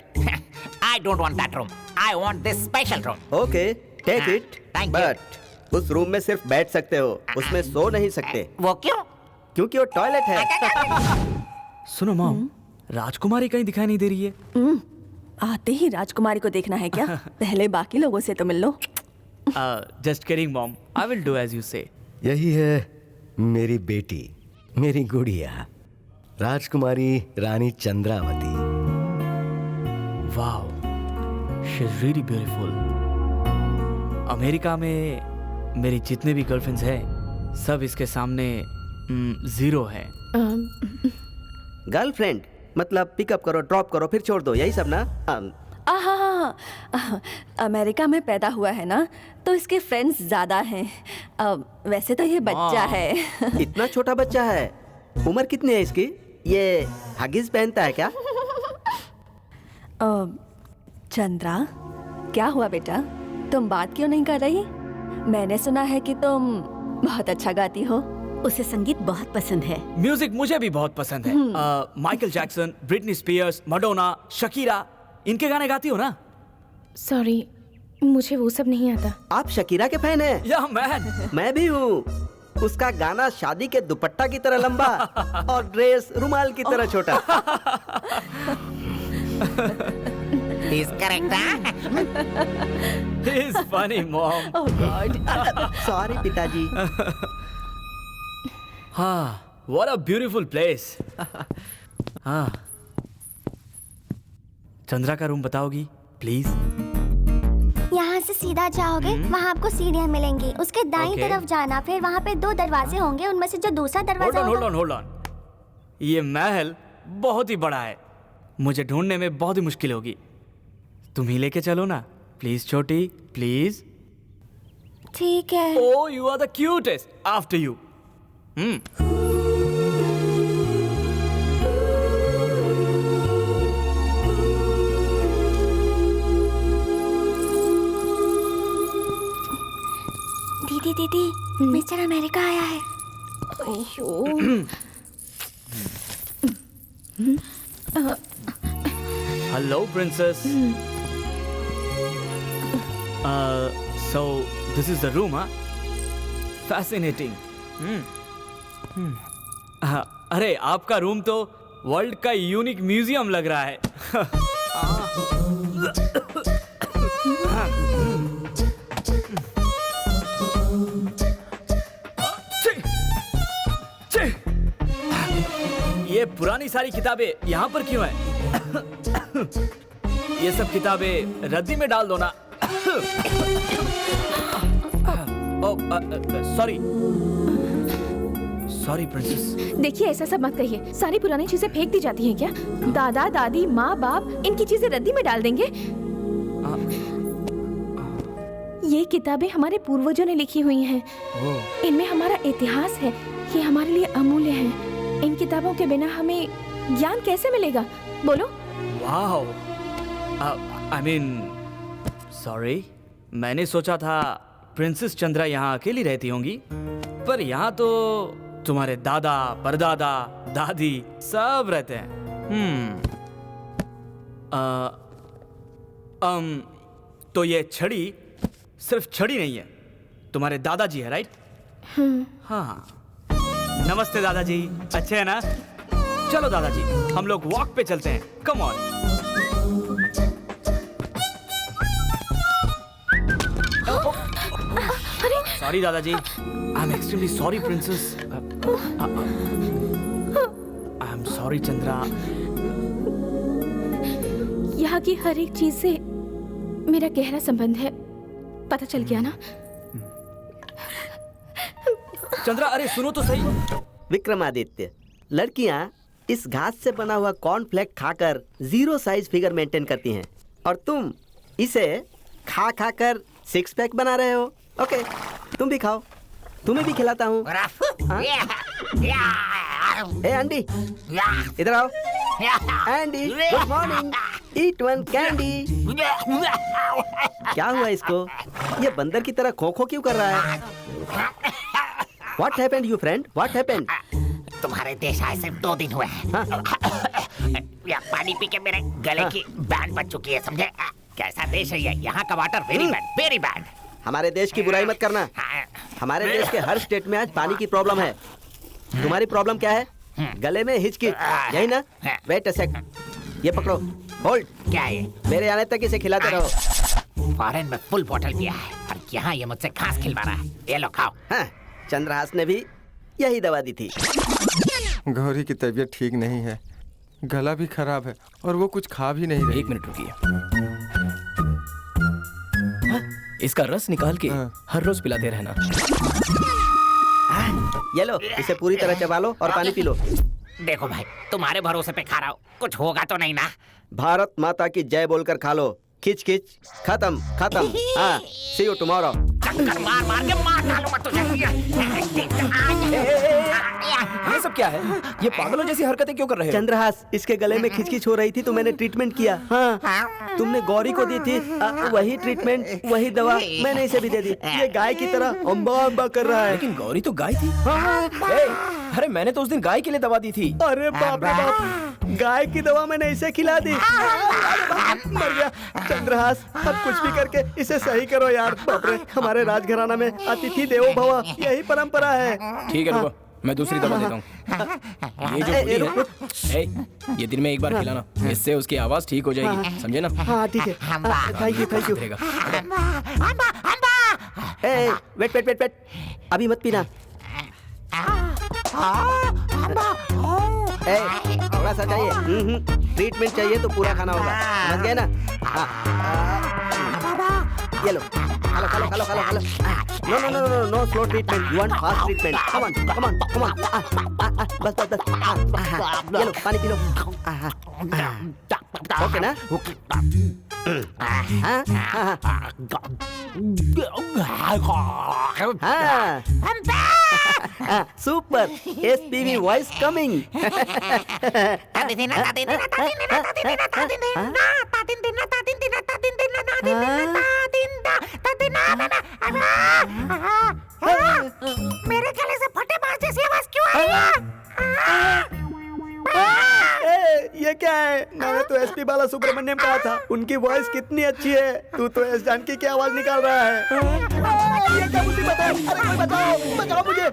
H: I don't want that room. I want this special room.
C: Okay, take it.
H: Thank you.
C: But उस रूम में सिर्फ बैठ सकते हो, उसमें सो नहीं सकते।
H: वो क्यों?
C: क्योंकि वो टॉयलेट है।
I: सुनो मॉम, राजकुमारी कहीं दिखाई नहीं दे रही है।
K: आते ही राजकुमारी को देखना है क्या? पहले बाकी लोगों से तो मिल लो।
I: Just kidding, mom. I will do as you say.
A: यही है मेरी बेटी, मेरी गुड़िया, राजकुमारी रानी Chandravati.
I: Wow, she is really beautiful. America में मेरी जितने भी गर्लफ्रेंड्स हैं सब इसके सामने जीरो है।
C: गर्लफ्रेंड मतलब पिकअप करो, ड्रॉप करो, फिर छोड़ दो, यही सब ना?
K: अमेरिका में पैदा हुआ है ना, तो इसके फ्रेंड्स ज्यादा हैं। वैसे तो ये बच्चा है।
C: इतना छोटा बच्चा है? उम्र कितनी है इसकी? ये हगिस पहनता है क्या?
K: चंद्रा, क्या हुआ बेटा? तुम बात क्यों नहीं कर रही? मैंने सुना है कि तुम बहुत अच्छा गाती हो।
B: उसे संगीत बहुत पसंद है।
I: म्यूजिक मुझे भी बहुत पसंद है। Michael Jackson, Britney Spears, Madonna, Shakira, इनके गाने गाती हो ना?
E: सॉरी, मुझे वो सब नहीं आता।
C: आप शकीरा के फैन हैं?
I: या मैन,
C: मैं भी हूँ। उसका गाना शादी के दुपट्टा की तरह लंबा और ड्रेस रुमाल की तरह छोटा।
H: He's correct, huh?
I: He's funny, Mom.
K: Oh God.
C: Sorry, पिताजी।
I: हाँ, what a beautiful place. हाँ, चंद्रा का रूम बताओगी, प्लीज?
N: यहाँ से सीधा जाओगे, वहाँ आपको सीढ़ियाँ मिलेंगी। उसके दाईं तरफ जाना, फिर वहाँ पे 2 दरवाजे होंगे, उनमें से जो दूसरा दरवाजा होगा।
I: Hold on. ये महल बहुत ही बड़ा है, मुझे ढूंढने में बहुत ही मुश्किल होगी। तुम ही लेके चलो ना, प्लीज छोटी, प्लीज।
N: ठीक है।
I: Oh, you are the cutest. After you.
N: दीदी, मिस्टर अमेरिका आया है।
I: Hello, princess. So this is the room, huh? Fascinating. अरे आपका रूम तो वर्ल्ड का यूनिक म्यूजियम लग रहा है। ये पुरानी सारी किताबें यहाँ पर क्यों है? ये सब किताबें रद्दी में डाल दो ना। Sorry princess.
E: देखिए, ऐसा सब मत कहिए। सारी पुरानी चीजें फेंक दी जाती हैं क्या? दादा दादी माँ बाप इनकी चीजें रद्दी में डाल देंगे? ये किताबें हमारे पूर्वजों ने लिखी हुई हैं। इनमें हमारा इतिहास है, ये हमारे लिए अमूल्य है। इन किताबों के बिना हमें ज्ञान कैसे मिलेगा? बोलो।
I: वाओ, आई मीन सॉरी, मैंने सोचा था प्रिंसेस चंद्रा यहाँ अकेली रहती होंगी, पर यहाँ तो तुम्हारे दादा, परदादा, दादी सब रहते हैं। तो ये छड़ी सिर्फ छड़ी नहीं है, तुम्हारे दादाजी है, राइट? हाँ। नमस्ते दादाजी, अच्छे हैं ना? चलो दादाजी, हम लोग वॉक पे चलते हैं। Come on. सॉरी दादाजी। I am extremely sorry princess. I am sorry Chandra.
E: यहाँ की हर एक चीज से मेरा गहरा संबंध है, पता चल गया ना?
I: चंद्रा, अरे सुनो तो सही।
C: विक्रमादित्य, लड़कियां इस घास से बना हुआ कॉर्नफ्लेक्स खाकर 0 साइज फिगर मेंटेन करती हैं, और तुम इसे खा कर 6 पैक बना रहे हो। ओके, तुम भी खाओ, तुम्हें भी खिलाता हूँ। एंडी, इधर आओ। Andy, good morning. ईट वन कैंडी। क्या हुआ इसको? ये बंदर की तरह खो खो क्यों कर रहा है? What happened, you friend? What happened?
H: तुम्हारे देश आए सिर्फ 2 दिन हुए हैं। या पानी पी के मेरे गले की बैंड बच चुकी है, समझे? कैसा देश है ये? यहाँ का water very bad, very bad.
C: हमारे देश की बुराई मत करना। हमारे देश के हर स्टेट में आज पानी की प्रॉब्लम है। तुम्हारी प्रॉब्लम क्या है? गले में हिचकिच, यही ना? वेट अ सेकंड, ये पकड़ो, होल्ड।
H: क्या है?
C: मेरे आने तक इसे खिलाते रहो।
H: फॉरेन में फुल बोतल पिया है और यहाँ ये मुझसे घास खिलवा रहा है। ये लो खाओ।
C: हाँ, चंद्रहास ने भी यही दवा दी थी।
L: गौरी की तबीयत ठीक नहीं है, गला भी खराब है और वो कुछ खा भी नहीं रही।
F: एक मिनट रुकिए। इसका रस निकाल के हर रोज पिलाते रहना।
C: ये लो, इसे पूरी तरह चबा लो और पानी पी लो।
H: देखो भाई, तुम्हारे भरोसे पे खा रहा हूँ, कुछ होगा तो नहीं ना?
C: भारत माता की जय बोलकर खा लो। खिच खिच, खत्म खत्म। हाँ, सी यू टुमारो।
H: चक्कर मार मार के मार डालूंगा तुझे।
F: ये सब क्या है? ये पागलों जैसी हरकतें क्यों कर रहे हो?
C: चंद्रहास, इसके गले में खिचखिच हो रही थी तो मैंने ट्रीटमेंट किया। हाँ, तुमने गौरी को दी थी वही ट्रीटमेंट, वही दवा मैंने इसे भी दे दी। ये गाय की तरह अम्बा अम्बा कर रहा है।
F: लेकिन गौरी तो गाय थी। अरे मैंने तो उस दिन गाय के लिए दवा दी थी।
C: अरे बाप रे बाप, गाय की दवा मैंने इसे खिला दी। मर गया। चंद्रहास, अब कुछ भी करके इसे सही करो यार। बाप रे, हमारे राजघराना में अतिथि देवो भव यही परंपरा है।
F: ठीक है, रुको, मैं दूसरी दवा देता हूँ। ये जो गोली है, ये दिन में एक बार खिलाना, इससे उसकी आवाज ठीक हो जाएगी, समझे ना?
C: हाँ ठीक है, thank you thank you. Wait wait wait wait, अभी मत पीना। थोड़ा सा चाहिए। ट्रीटमेंट चाहिए तो पूरा खाना होगा, समझ गए ना? ये लो, खालो खालो खालो खालो खालो। No no no no no, slow treatment, you want fast treatment. Come on come on come on. बस बस बस। ये लो, पानी पी लो। ओके ना? Super, SPV voice coming.
H: मेरे गले से फटे बाज जैसी आवाज क्यों आ रही है?
C: ये क्या है? मैंने तो SP बाला सुब्रमण्यम कहा था, उनकी वॉइस कितनी अच्छी है। तू तो एस जानकी की आवाज निकाल रहा है। ये क्या मुसीबत है? अरे कोई बताओ, बचाओ मुझे।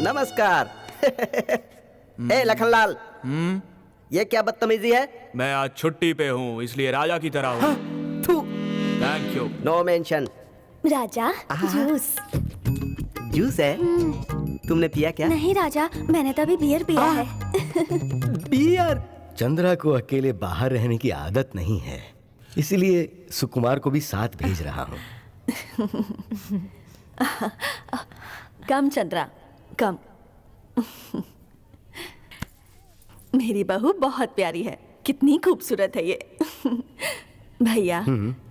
C: नमस्कार। ए लखनलाल, ये क्या बदतमीजी है?
D: मैं आज छुट्टी पे हूँ, इसलिए राजा की तरह हूँ। Thank you.
C: No mention.
N: राजा, जूस।
C: जूस है? तुमने पिया क्या?
N: नहीं राजा, मैंने तो अभी बियर पिया है।
C: बियर?
A: चंद्रा को अकेले बाहर रहने की आदत नहीं है, इसलिए सुकुमार को भी साथ भेज रहा हूँ।
K: कम चंद्रा, कम। मेरी बहू बहुत प्यारी है, कितनी खूबसूरत है ये। भैया,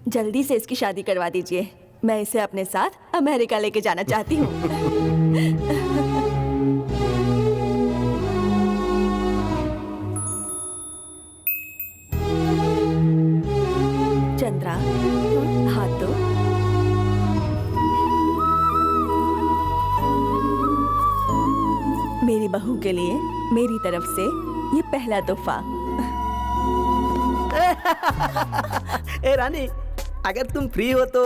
K: जल्दी से इसकी शादी करवा दीजिए। मैं इसे अपने साथ अमेरिका लेके जाना चाहती हूँ। चंद्रा, हाथ दो। मेरी बहू के लिए मेरी तरफ से ये पहला तोहफा।
C: ए रानी, अगर तुम फ्री हो तो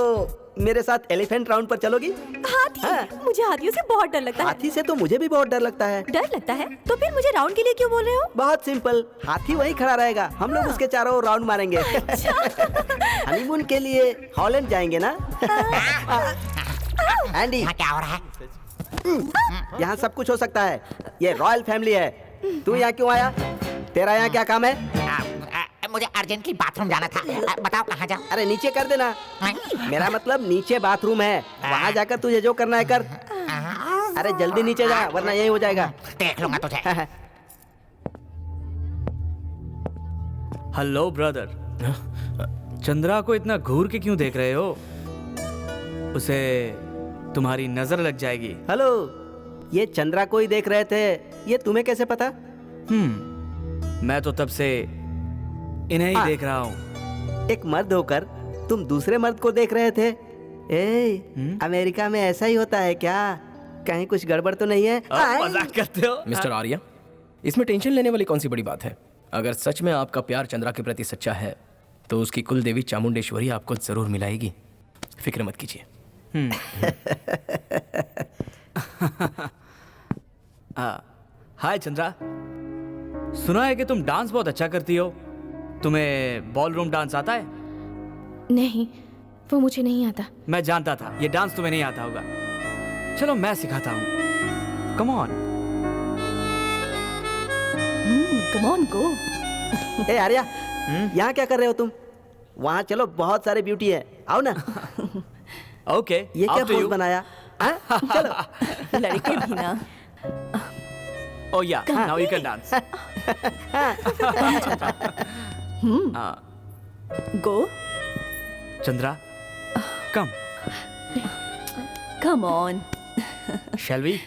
C: मेरे साथ एलिफेंट राउंड पर चलोगी?
K: हाथी? मुझे हाथियों से बहुत डर लगता है।
C: हाथी से तो मुझे भी बहुत डर लगता है।
K: डर लगता है? तो फिर मुझे राउंड के लिए क्यों बोल रहे हो?
C: बहुत सिंपल, हाथी वहीं खड़ा रहेगा, हम लोग उसके चारों ओर राउंड मारेंगे। हनीमून के लिए हॉलैंड जाएंगे ना? एंडी,
H: क्या हो रहा है?
C: यहाँ सब कुछ हो सकता है, ये रॉयल फैमिली है। तू यहाँ क्यों आया? तेरा यहाँ क्या काम है?
H: मुझे अर्जेंटली बाथरूम जाना था। बताओ कहाँ जाऊँ?
C: अरे नीचे कर देना। मेरा मतलब नीचे बाथरूम है, वहाँ जाकर तुझे जो करना है कर। अरे जल्दी नीचे जा, वरना यही हो जाएगा।
H: देख लूंगा तुझे।
I: Hello brother. चंद्रा को इतना घूर के क्यों देख रहे हो? उसे तुम्हारी नजर लग जाएगी।
C: हेलो, ये चंद्रा को ही देख रहे थे, ये तुम्हें कैसे पता?
I: मैं तो तब से इन्हें ही देख रहा हूँ।
C: एक मर्द होकर तुम दूसरे मर्द को देख रहे थे? अमेरिका में ऐसा ही होता है क्या? कहीं कुछ गड़बड़ तो नहीं है?
I: मजाक करते हो
F: मिस्टर आर्या, इसमें टेंशन लेने वाली कौन सी बड़ी बात है? अगर सच में आपका प्यार चंद्रा के प्रति सच्चा है तो उसकी कुल देवी चामुंडेश्वरी आपको जरूर मिलाएगी, फिक्र मत कीजिए।
I: हाय चंद्रा, सुना है कि तुम डांस बहुत अच्छा करती हो। तुम्हें बॉलरूम डांस आता है?
E: नहीं, वो मुझे नहीं आता।
I: मैं जानता था ये डांस तुम्हें नहीं आता होगा। चलो मैं सिखाता हूँ। Come on.
K: Come on go.
C: ए आर्या, यहाँ क्या कर रहे हो तुम? वहाँ चलो, बहुत सारे ब्यूटी है, आओ ना।
I: ओके,
C: ये क्या पोज बनाया? चलो।
K: लड़के भी ना।
I: Oh yeah, now you can dance.
K: Go.
I: Chandra, come.
K: Come on.
I: Shall we?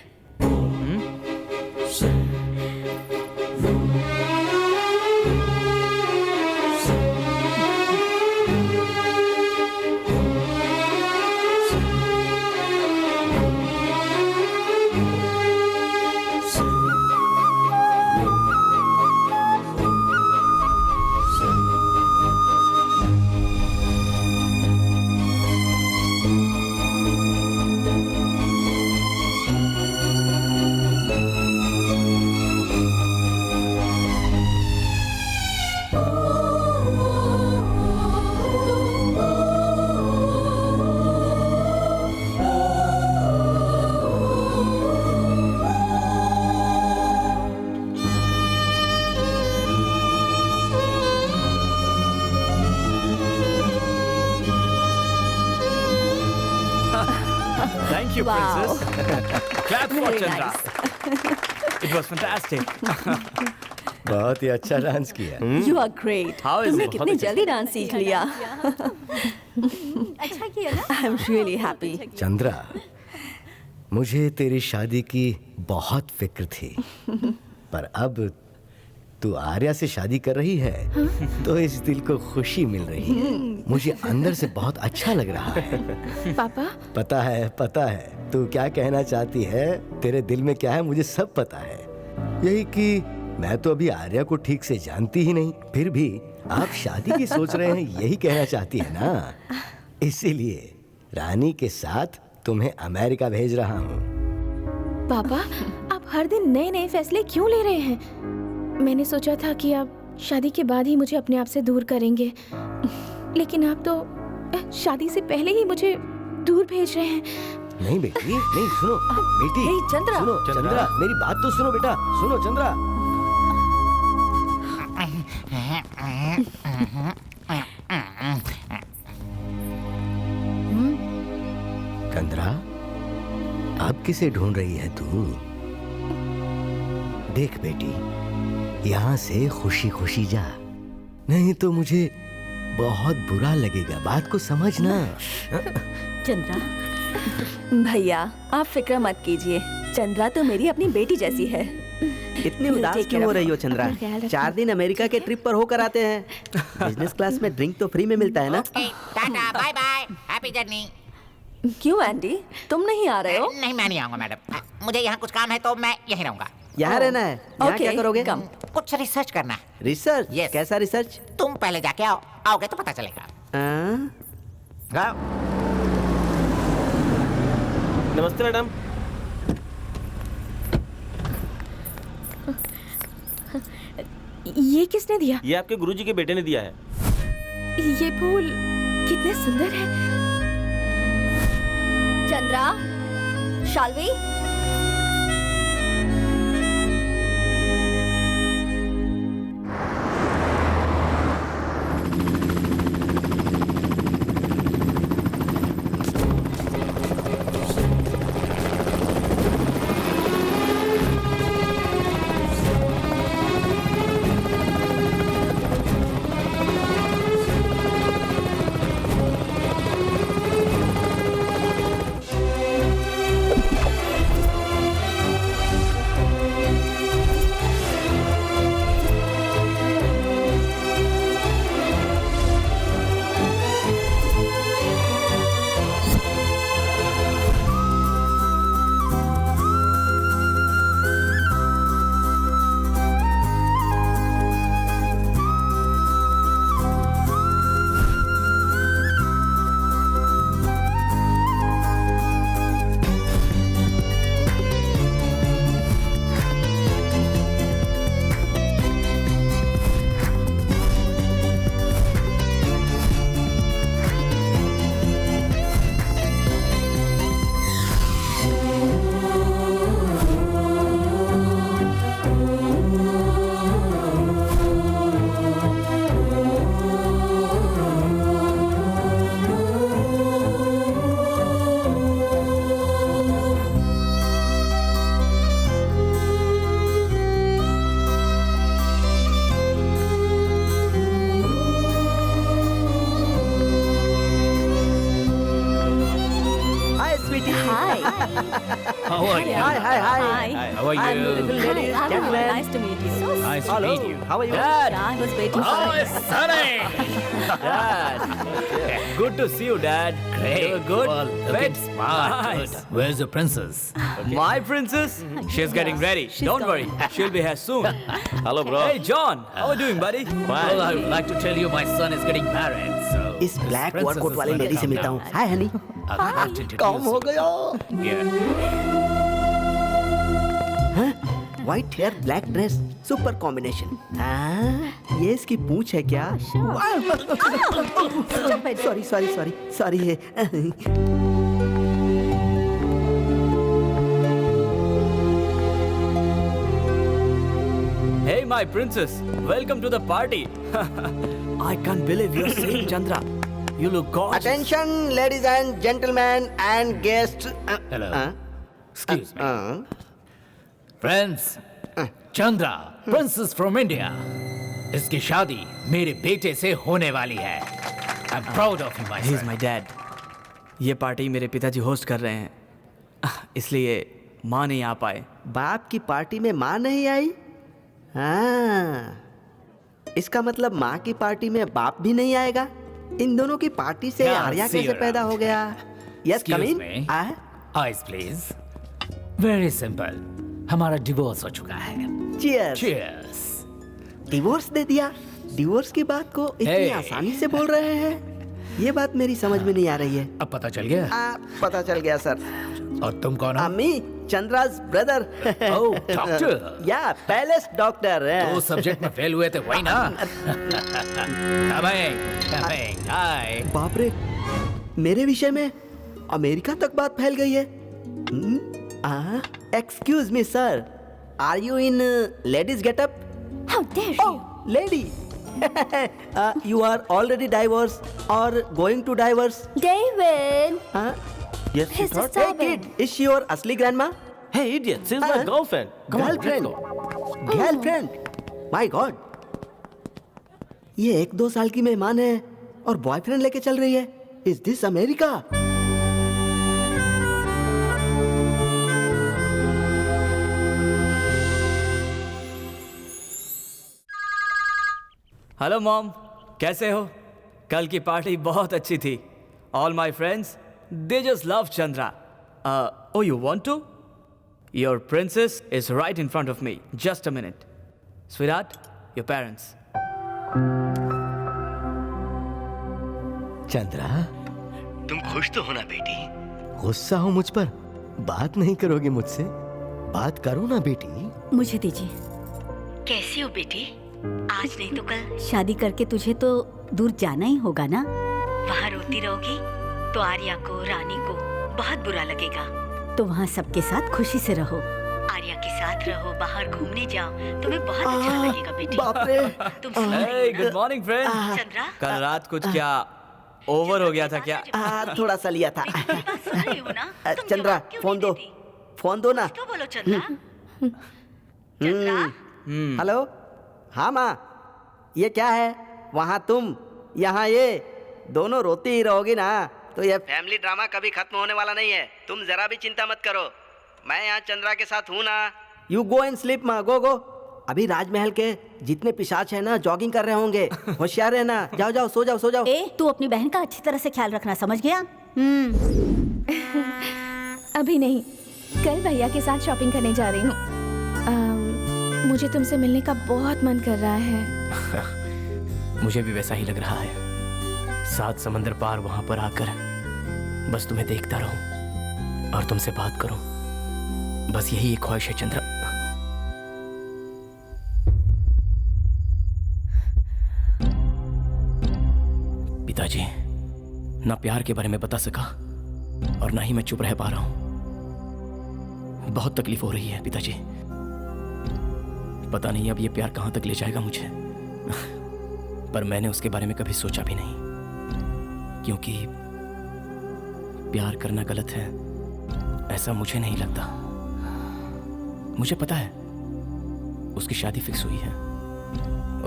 I: Thank you, princess. Clap for Chandra. It was fantastic.
A: बहुत ही अच्छा डांस किया।
K: You are great.
I: How is
K: तुमने
I: it?
K: कितनी जल्दी डांस सीख लिया।
B: अच्छा किया ना?
K: I'm really happy.
A: चंद्रा, मुझे तेरी शादी की बहुत फिक्र थी, पर अब तू आर्या से शादी कर रही है तो इस दिल को खुशी मिल रही है। मुझे अंदर से बहुत अच्छा लग रहा है।
E: पापा?
A: पता है तू क्या कहना चाहती है। तेरे दिल में क्या है मुझे सब पता है। यही कि मैं तो अभी आर्या को ठीक से जानती ही नहीं, फिर भी आप शादी की सोच रहे हैं, यही कहना चाहती है ना? इसीलिए रानी के साथ तुम्हें अमेरिका भेज रहा हूँ।
E: पापा, आप हर दिन नए नए फैसले क्यों ले रहे हैं? मैंने सोचा था कि आप शादी के बाद ही मुझे अपने आप से दूर करेंगे, लेकिन आप तो शादी से पहले ही मुझे दूर भेज रहे हैं।
A: नहीं बेटी, नहीं, सुनो बेटी।
K: चंद्रा,
A: सुनो चंद्रा, मेरी बात तो सुनो बेटा, सुनो चंद्रा। चंद्रा, अब किसे ढूंढ रही है तू? देख बेटी, यहाँ से खुशी खुशी जा, नहीं तो मुझे बहुत बुरा लगेगा। बात को समझना।
B: चंद्रा,
K: भैया आप फिक्र मत कीजिए, चंद्रा तो मेरी अपनी बेटी जैसी है।
C: इतनी उदास क्यों हो रही हो चंद्रा? 4 दिन अमेरिका के ट्रिप पर होकर आते हैं। बिजनेस क्लास में ड्रिंक तो फ्री में मिलता है ना?
H: टाटा, बाय बाय, हैप्पी जर्नी।
K: क्यों एंडी, तुम नहीं आ रहे हो?
H: नहीं, मैं नहीं आऊंगा मैडम, मुझे यहाँ कुछ काम है तो मैं यहीं रहूंगा।
C: यहाँ रहना है? यहाँ क्या करोगे?
H: कुछ रिसर्च करना है।
C: रिसर्च?
H: Yes.
C: कैसा रिसर्च?
H: तुम पहले जाके आओ, आओगे तो पता चलेगा।
J: नमस्ते मैडम।
E: ये किसने दिया?
J: ये आपके गुरुजी के बेटे ने दिया है।
E: ये फूल कितने सुंदर है।
G: Chandra, Shalvi,
H: How are
C: Hi,
H: you?
C: beautiful ladies,
B: Hi,
C: gentlemen.
B: nice to meet you.
H: Nice to
C: Hello.
H: meet you.
C: How are you?
I: Dad!
B: I was waiting for
H: Oh,
B: you.
H: Sonny!
I: Dad! Good to see you, Dad.
H: Great.
I: You're good.
H: Well, looking
I: Fit.
H: smart.
I: Nice.
H: Good. Where's the princess?
I: My princess? She's getting ready. Don't worry. She'll be here soon.
J: Hello, bro.
I: Hey, John. How are you doing, buddy?
H: Well, I would like to tell you my son is getting married, so...
C: इस black overcoat वाली lady से मिलता हूँ. Hi honey. काम हो गया. White hair black dress super combination. ये इसकी पूंछ है क्या? सॉरी सॉरी सॉरी सॉरी है.
I: Hey, my princess. Welcome to the party. I can't believe you're seeing Chandra. You look gorgeous.
C: Attention, ladies and gentlemen and guests.
H: Hello. Excuse me. Friends, Chandra, princess from India. इसकी शादी मेरे बेटे से होने वाली है. I'm proud of him, my
I: He's
H: son.
I: my dad. ये party मेरे पिताजी होस्ट कर रहे हैं. इसलिए माँ नहीं आ पाए.
C: बाप की पार्टी में माँ नहीं आई? हाँ, इसका मतलब माँ की पार्टी में बाप भी नहीं आएगा. इन दोनों की पार्टी से
H: Yeah,
C: आर्या
H: see
C: कैसे
H: you
C: पैदा
H: around.
C: हो गया? Yes, come
H: Excuse
C: in.
H: me.
C: Ah,
H: Eyes, please. Very simple. हमारा डिवोर्स हो चुका है.
C: cheers.
H: Cheers.
C: डिवोर्स दे दिया. डिवोर्स की बात को इतनी
H: Hey.
C: आसानी से बोल रहे हैं. ये बात मेरी समझ में नहीं आ रही है.
H: अब पता चल गया.
C: पता चल गया सर.
H: और तुम कौन हो?
C: अम्मी, चंद्रा's brother.
H: Oh, doctor.
C: या पैलेस डॉक्टर.
H: दो सब्जेक्ट में फेल हुए थे वही ना. Coming. Hi.
C: बाप रे, मेरे विषय में अमेरिका तक बात फैल गई है. Excuse me sir, are you in ladies getup?
B: How dare you?
C: Lady. You are already divorced or going to divorce?
N: David.
C: Yes,
N: He's
C: Hey
N: disturbing.
C: kid, is she your asli grandma?
J: Hey, idiot. She's my girlfriend.
C: Girlfriend. Girlfriend. My God. ये 1-2 साल की मेहमान है और boyfriend लेके चल रही है. Is this America?
I: Hello mom, कैसे हो? कल की पार्टी बहुत अच्छी थी. All my friends, they just love Chandra. Oh, you want to? Your princess is right in front of me. Just a minute. Sweetheart, your parents.
A: Chandra, तुम खुश तो हो ना बेटी? गुस्सा हो मुझ पर? बात नहीं करोगे मुझसे? बात करो ना बेटी.
B: मुझे दीजिए. कैसी हो बेटी? आज नहीं तो कल शादी करके तुझे तो दूर जाना ही होगा ना. वहाँ रोती रहोगी तो आर्या को, रानी को बहुत बुरा लगेगा. तो वहाँ सबके साथ खुशी से रहो. आर्या के साथ रहो, बाहर घूमने जाओ, तुम्हें बहुत अच्छा लगेगा बेटी.
C: बाप रे.
B: तुम
I: Hey, good morning, friend.
B: Chandra,
I: कल रात कुछ क्या ओवर हो गया था क्या?
C: थोड़ा सा लिया था.
B: सुन रही हो ना? तुम
C: चंद्रा,
B: जवाब क्यों
C: फोन
B: नहीं
C: दो.
B: देती?
C: फोन दो ना.
B: तो बोलो चंद्रा. चंद्रा,
C: हेलो. हाँ माँ, ये क्या है? वहाँ तुम, यहाँ ये. दोनों रोती ही रहोगी ना तो ये फैमिली ड्रामा कभी खत्म होने वाला नहीं है. तुम जरा भी चिंता मत करो. मैं यहाँ चंद्रा के साथ हूँ ना. यू गो एंड स्लीप माँ. गो गो. अभी राजमहल के जितने पिशाच है ना जॉगिंग कर रहे होंगे. होशियार रहना. जाओ जाओ, सो जाओ, सो जाओ.
B: ए, तू अपनी बहन का अच्छी तरह से ख्याल रखना, समझ गया?
E: अभी नहीं, कल भैया के साथ शॉपिंग करने जा रही हूँ. मुझे तुमसे मिलने का बहुत मन कर रहा है.
F: मुझे भी वैसा ही लग रहा है. 7 समंदर पार वहां पर आकर बस तुम्हें देखता रहूं और तुमसे बात करूं. बस यही एक ख्वाहिश है चंद्रा. पिताजी, ना प्यार के बारे में बता सका और ना ही मैं चुप रह पा रहा हूं. बहुत तकलीफ हो रही है पिताजी. पता नहीं अब ये प्यार कहां तक ले जाएगा मुझे. पर मैंने उसके बारे में कभी सोचा भी नहीं, क्योंकि प्यार करना गलत है ऐसा मुझे नहीं लगता. मुझे पता है उसकी शादी फिक्स हुई है.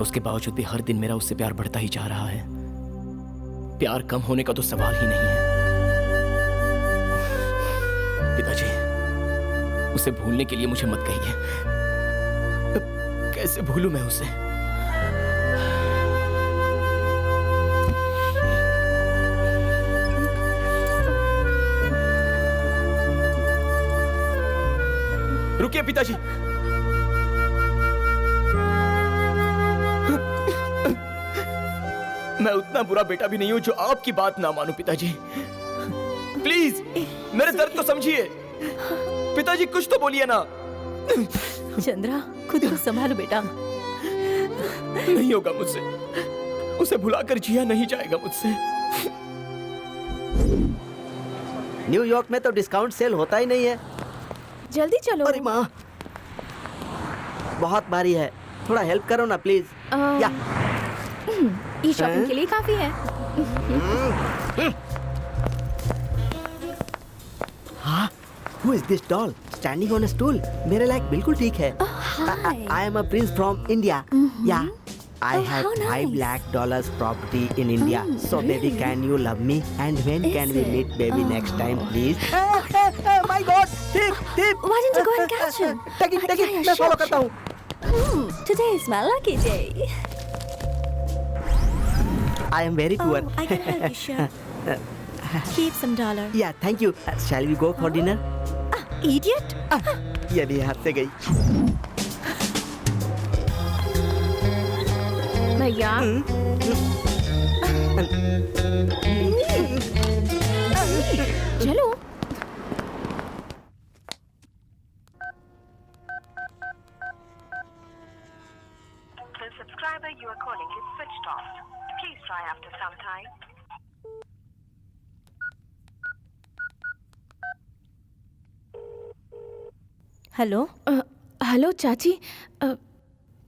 F: उसके बावजूद भी हर दिन मेरा उससे प्यार बढ़ता ही जा रहा है. प्यार कम होने का तो सवाल ही नहीं है. पिताजी, उसे भूलने के लिए मुझे मत कहिए। कैसे भूलूं मैं उसे? रुकिए पिताजी। मैं उतना बुरा बेटा भी नहीं हूं जो आपकी बात ना मानूं पिताजी। प्लीज मेरे दर्द तो समझिए। पिताजी कुछ तो बोलिए ना।
M: चंद्रा, खुद को संभालो बेटा।
F: नहीं होगा मुझसे, उसे भुलाकर जिया नहीं जाएगा मुझसे।
C: न्यूयॉर्क में तो डिस्काउंट सेल होता ही नहीं है।
E: जल्दी चलो।
C: अरे माँ, बहुत भारी है, थोड़ा हेल्प करो ना प्लीज। या
E: ये शॉपिंग के लिए काफी है।
C: हाँ, who is this doll standing on a stool? मेरे लायक बिल्कुल ठीक है। I am a prince from India. Yeah, I have $5 lakh property in India. So baby, can you love me? And when can we meet, baby, next time, please? My God, thief!
G: Why didn't you go and catch him?
C: Take it, मैं follow करता हूँ।
G: Today is my lucky day.
C: I am very poor.
M: I can help you, sure. Keep some dollar.
C: Yeah, thank you. Shall we go for dinner?
M: Idiot!
C: ये भी हाथ से गई।
E: भैया, चलो।
O: The subscriber you are calling is switched off. Please try after some time.
M: Hello.
E: Hello चाची,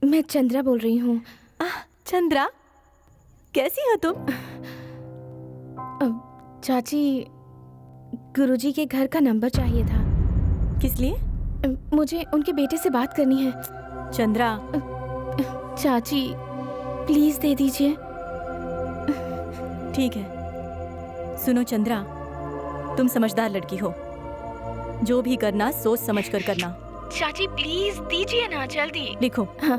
E: मैं चंद्रा बोल रही हूँ।
M: चंद्रा, कैसी हो तुम?
E: चाची, गुरुजी के घर का नंबर चाहिए था।
M: किस लिए?
E: मुझे उनके बेटे से बात करनी है।
M: चंद्रा,
E: चाची प्लीज दे दीजिए।
M: ठीक है। सुनो चंद्रा, तुम समझदार लड़की हो, जो भी करना सोच समझ कर करना।
E: चाची प्लीज दीजिए ना, जल्दी
M: लिखो।
E: हाँ।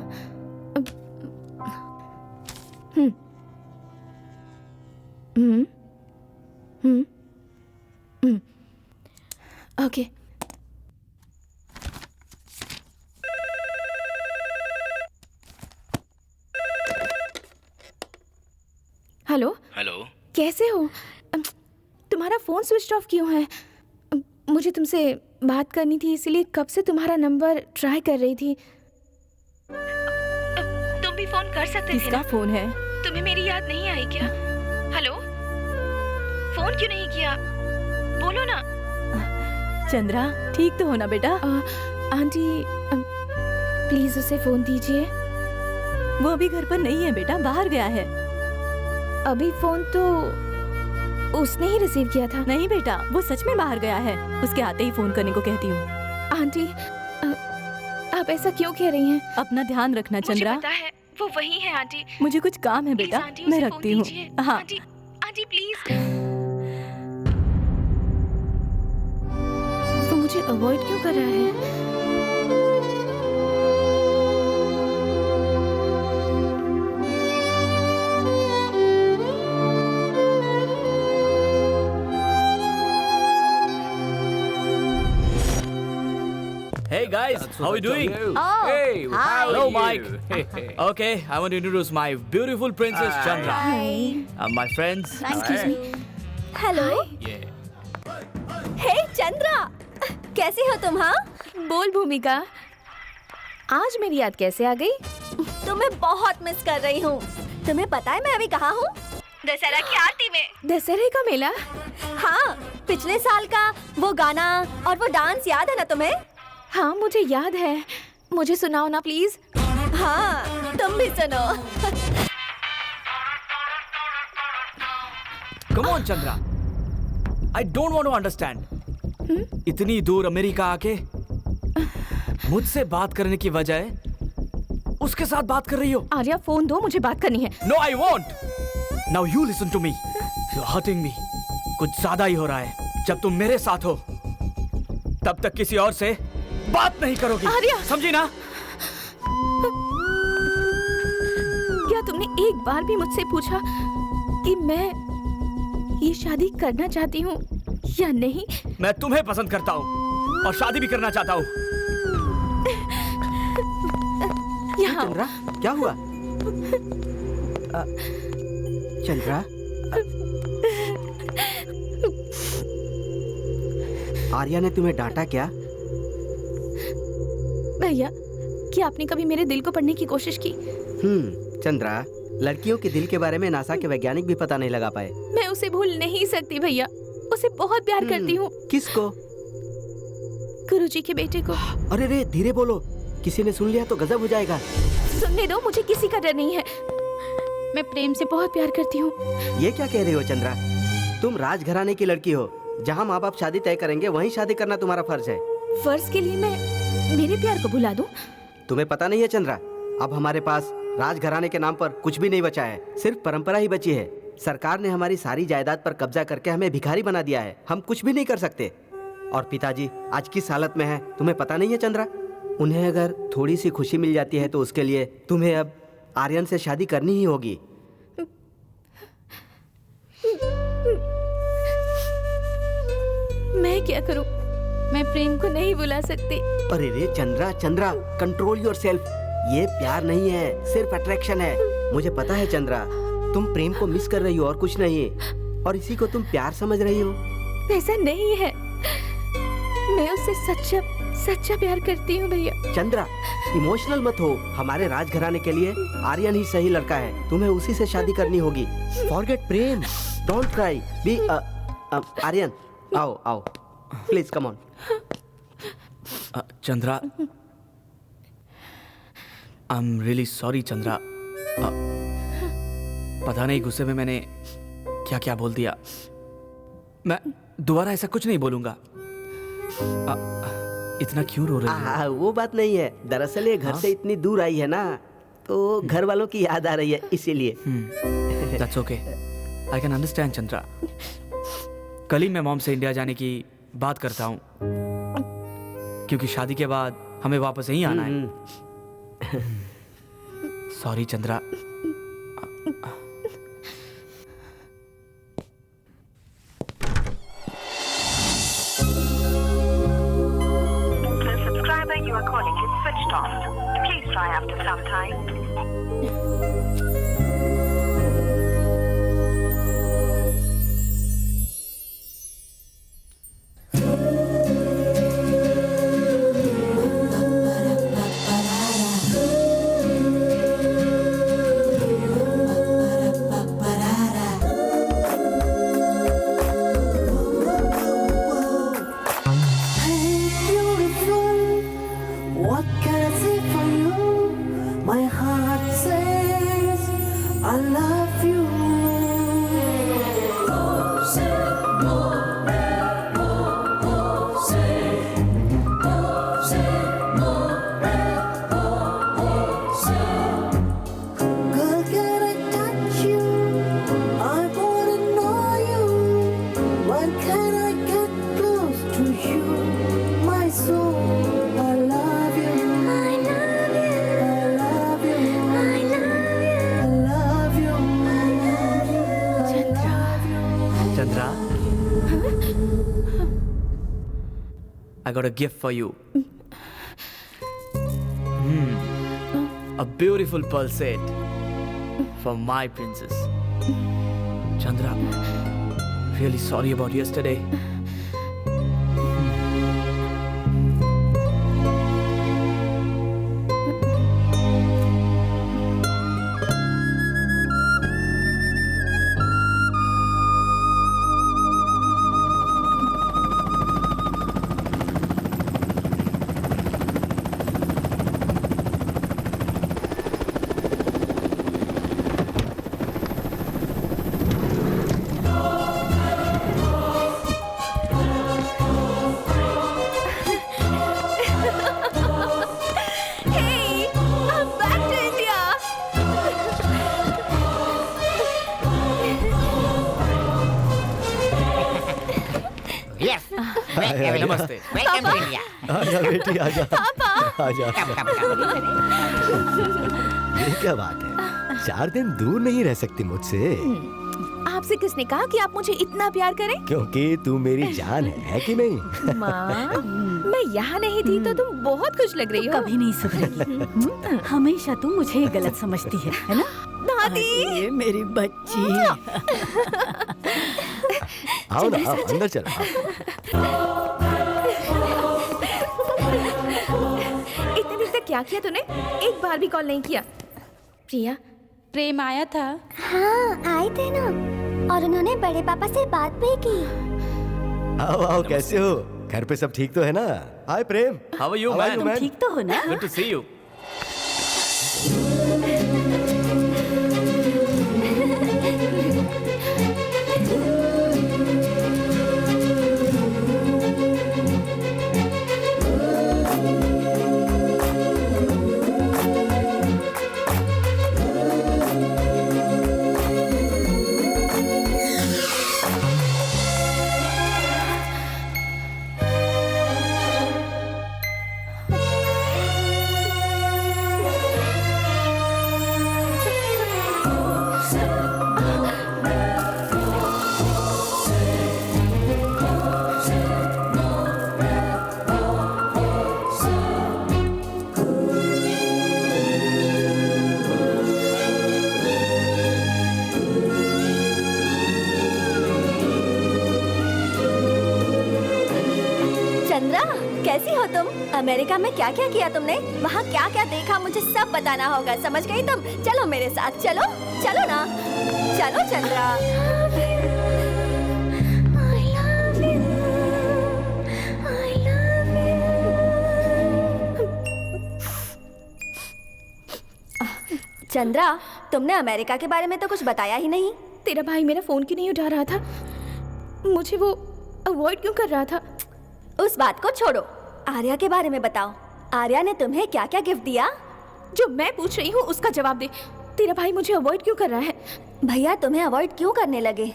E: ओके। हेलो।
F: हेलो,
E: कैसे हो? तुम्हारा फोन स्विच ऑफ क्यों है? मुझे तुमसे बात करनी थी, इसलिए कब से तुम्हारा नंबर ट्राई कर रही थी। तुम भी फोन कर सकते थे ना?
M: किसका फोन है?
E: तुम्हें मेरी याद नहीं आई क्या? हेलो, फोन क्यों नहीं किया? बोलो ना।
M: चंद्रा, ठीक तो हो ना बेटा?
E: आंटी प्लीज उसे फोन दीजिए।
M: वो अभी घर पर नहीं है बेटा, बाहर गया है।
E: अभी फोन तो उसने ही रिसीव किया था।
M: नहीं बेटा, वो सच में बाहर गया है। उसके आते ही फोन करने को कहती हूँ।
E: आंटी, आप ऐसा क्यों कह रही हैं?
M: अपना ध्यान रखना चंद्रा।
E: मुझे पता है वो वही है आंटी।
M: मुझे कुछ काम है बेटा, मैं रखती हूँ। हाँ
E: आंटी प्लीज। वो मुझे अवॉइड क्यों कर रहा है?
I: Hey guys, how are you doing?
G: Oh,
I: Hey,
G: hi.
I: hello Mike. Okay, I want to introduce my beautiful princess Chandra.
G: Hi.
I: My friends.
E: Excuse me.
G: Hello. Hey Chandra, कैसी हो तुम? हाँ,
E: बोल भूमिका, आज मेरी याद कैसे आ गई?
G: तुम्हें बहुत मिस कर रही हूँ। तुम्हें पता है मैं अभी कहाँ हूँ? दशहरा की आरती में।
E: दशहरे का मेला?
G: हाँ, पिछले साल का वो गाना और वो डांस याद है ना तुम्हें?
E: हाँ मुझे याद है, मुझे सुनाओ ना प्लीज।
G: हाँ, तुम भी सुनो।
I: Come on Chandra, I don't want to understand. इतनी दूर अमेरिका आके मुझसे बात करने की बजाय उसके साथ बात कर रही हो।
E: आर्या फोन दो, मुझे बात करनी है।
I: No, I won't. Now you listen to me. You're hurting me. कुछ ज्यादा ही हो रहा है। जब तुम मेरे साथ हो, तब तक किसी और से बात नहीं करोगी,
E: आर्या!
I: समझी ना?
E: क्या तुमने एक बार भी मुझसे पूछा कि मैं ये शादी करना चाहती हूँ या नहीं?
I: मैं तुम्हें पसंद करता हूँ और शादी भी करना चाहता हूँ।
E: यहाँ
C: चंद्रा, क्या हुआ? चंद्रा, आर्या ने तुम्हें डांटा क्या?
E: भैया, क्या आपने कभी मेरे दिल को पढ़ने की कोशिश की?
C: चंद्रा, लड़कियों के दिल के बारे में नासा के वैज्ञानिक भी पता नहीं लगा पाए।
E: मैं उसे भूल नहीं सकती भैया, उसे बहुत प्यार करती हूँ।
C: किसको?
E: गुरुजी के बेटे को।
C: अरे रे, धीरे बोलो, किसी ने सुन लिया तो गजब हो जाएगा।
E: सुनने दो, मुझे किसी का डर नहीं है। मैं प्रेम से बहुत प्यार करती हूँ।
C: ये क्या कह रही हो चंद्रा? तुम राजघराने की लड़की हो, जहाँ माँ बाप शादी तय करेंगे वहीं शादी करना तुम्हारा फर्ज है।
E: फर्ज के लिए मैं मेरे प्यार को भुला दूं?
C: तुम्हें पता नहीं है चंद्रा, अब हमारे पास राजघराने के नाम पर कुछ भी नहीं बचा है, सिर्फ परंपरा ही बची है। सरकार ने हमारी सारी जायदाद पर कब्जा करके हमें भिखारी बना दिया है, हम कुछ भी नहीं कर सकते। और पिताजी आज किस हालत में है तुम्हें पता नहीं है चंद्रा? उन्हें अगर थोड़ी सी खुशी मिल जाती है तो उसके लिए तुम्हें अब आर्यन से शादी करनी ही होगी।
E: मैं क्या करूं? मैं प्रेम को नहीं बुला सकती।
C: अरे रे चंद्रा, चंद्रा, कंट्रोल योरसेल्फ। ये प्यार नहीं है, सिर्फ अट्रैक्शन है। मुझे पता है चंद्रा, तुम प्रेम को मिस कर रही हो और कुछ नहीं, और इसी को तुम प्यार समझ रही हो।
E: ऐसा नहीं है, मैं उससे सच्चा सच्चा प्यार करती हूँ भैया।
C: चंद्रा, इमोशनल मत हो, हमारे राजघराने के लिए आर्यन ही सही लड़का है, तुम्हें उसी से शादी करनी होगी। Forget Prem, don't cry, be Aryan, आओ आओ, please come on.
I: Chandra, I am really sorry Chandra. पता नहीं गुस्से में मैंने क्या क्या बोल दिया। मैं दोबारा ऐसा कुछ नहीं बोलूंगा। इतना क्यों रो रही है?
C: वो बात नहीं है, दरअसल ये घर से इतनी दूर आई है ना, तो घर वालों की याद आ रही है इसीलिए।
I: That's okay. I can understand Chandra. कल ही मैं मॉम से इंडिया जाने की बात करता हूँ, क्योंकि शादी के बाद हमें वापस यहीं आना है। Sorry Chandra.
O: The subscriber you are calling is switched off. Please try after some time.
I: I got a gift for you. A beautiful pearl set for my princess. Chandra, really sorry about yesterday. नमस्ते।
H: Welcome to India.
A: आजा बेटी आजा आजा। ये क्या बात है, 4 दिन दूर नहीं रह सकती मुझसे?
E: आपसे किसने कहा कि आप मुझे इतना प्यार करें?
A: क्योंकि तू मेरी जान है कि नहीं?
E: माँ, मैं यहाँ नहीं थी तो तुम बहुत खुश लग रही हो।
B: कभी नहीं सुधरेगी। हमेशा तू मुझे ही गलत समझती है ना?
E: दादी,
B: ये मेरी बच्ची।
A: आओ ना, आओ, अंदर चल।
E: इतने दिन तक क्या किया तूने? एक बार भी कॉल नहीं किया। प्रिया,
P: प्रेम आया था।
N: हाँ, आए थे ना, और उन्होंने बड़े पापा से बात भी की।
A: आओ आओ, कैसे हो? घर पे सब ठीक तो है ना? Hi Prem.
I: How are you man?
B: तुम ठीक तो हो ना?
I: Good to see you.
G: Chandra, कैसी हो तुम? अमेरिका में क्या क्या किया तुमने? वहाँ क्या क्या देखा, मुझे सब बताना होगा। समझ गई तुम? चलो मेरे साथ, चलो चलो ना, चलो चंद्रा। चंद्रा, तुमने अमेरिका के बारे में तो कुछ बताया ही नहीं।
E: तेरा भाई मेरा फोन क्यों नहीं उठा रहा था? मुझे वो अवॉइड क्यों कर रहा था?
G: उस बात को छोड़ो, आर्या के बारे में बताओ। आर्या ने तुम्हें क्या क्या गिफ्ट दिया?
E: जो मैं पूछ रही हूँ उसका जवाब दे। तेरा भाई मुझे अवॉइड क्यों कर रहा है?
G: भैया तुम्हें अवॉइड क्यों करने लगे?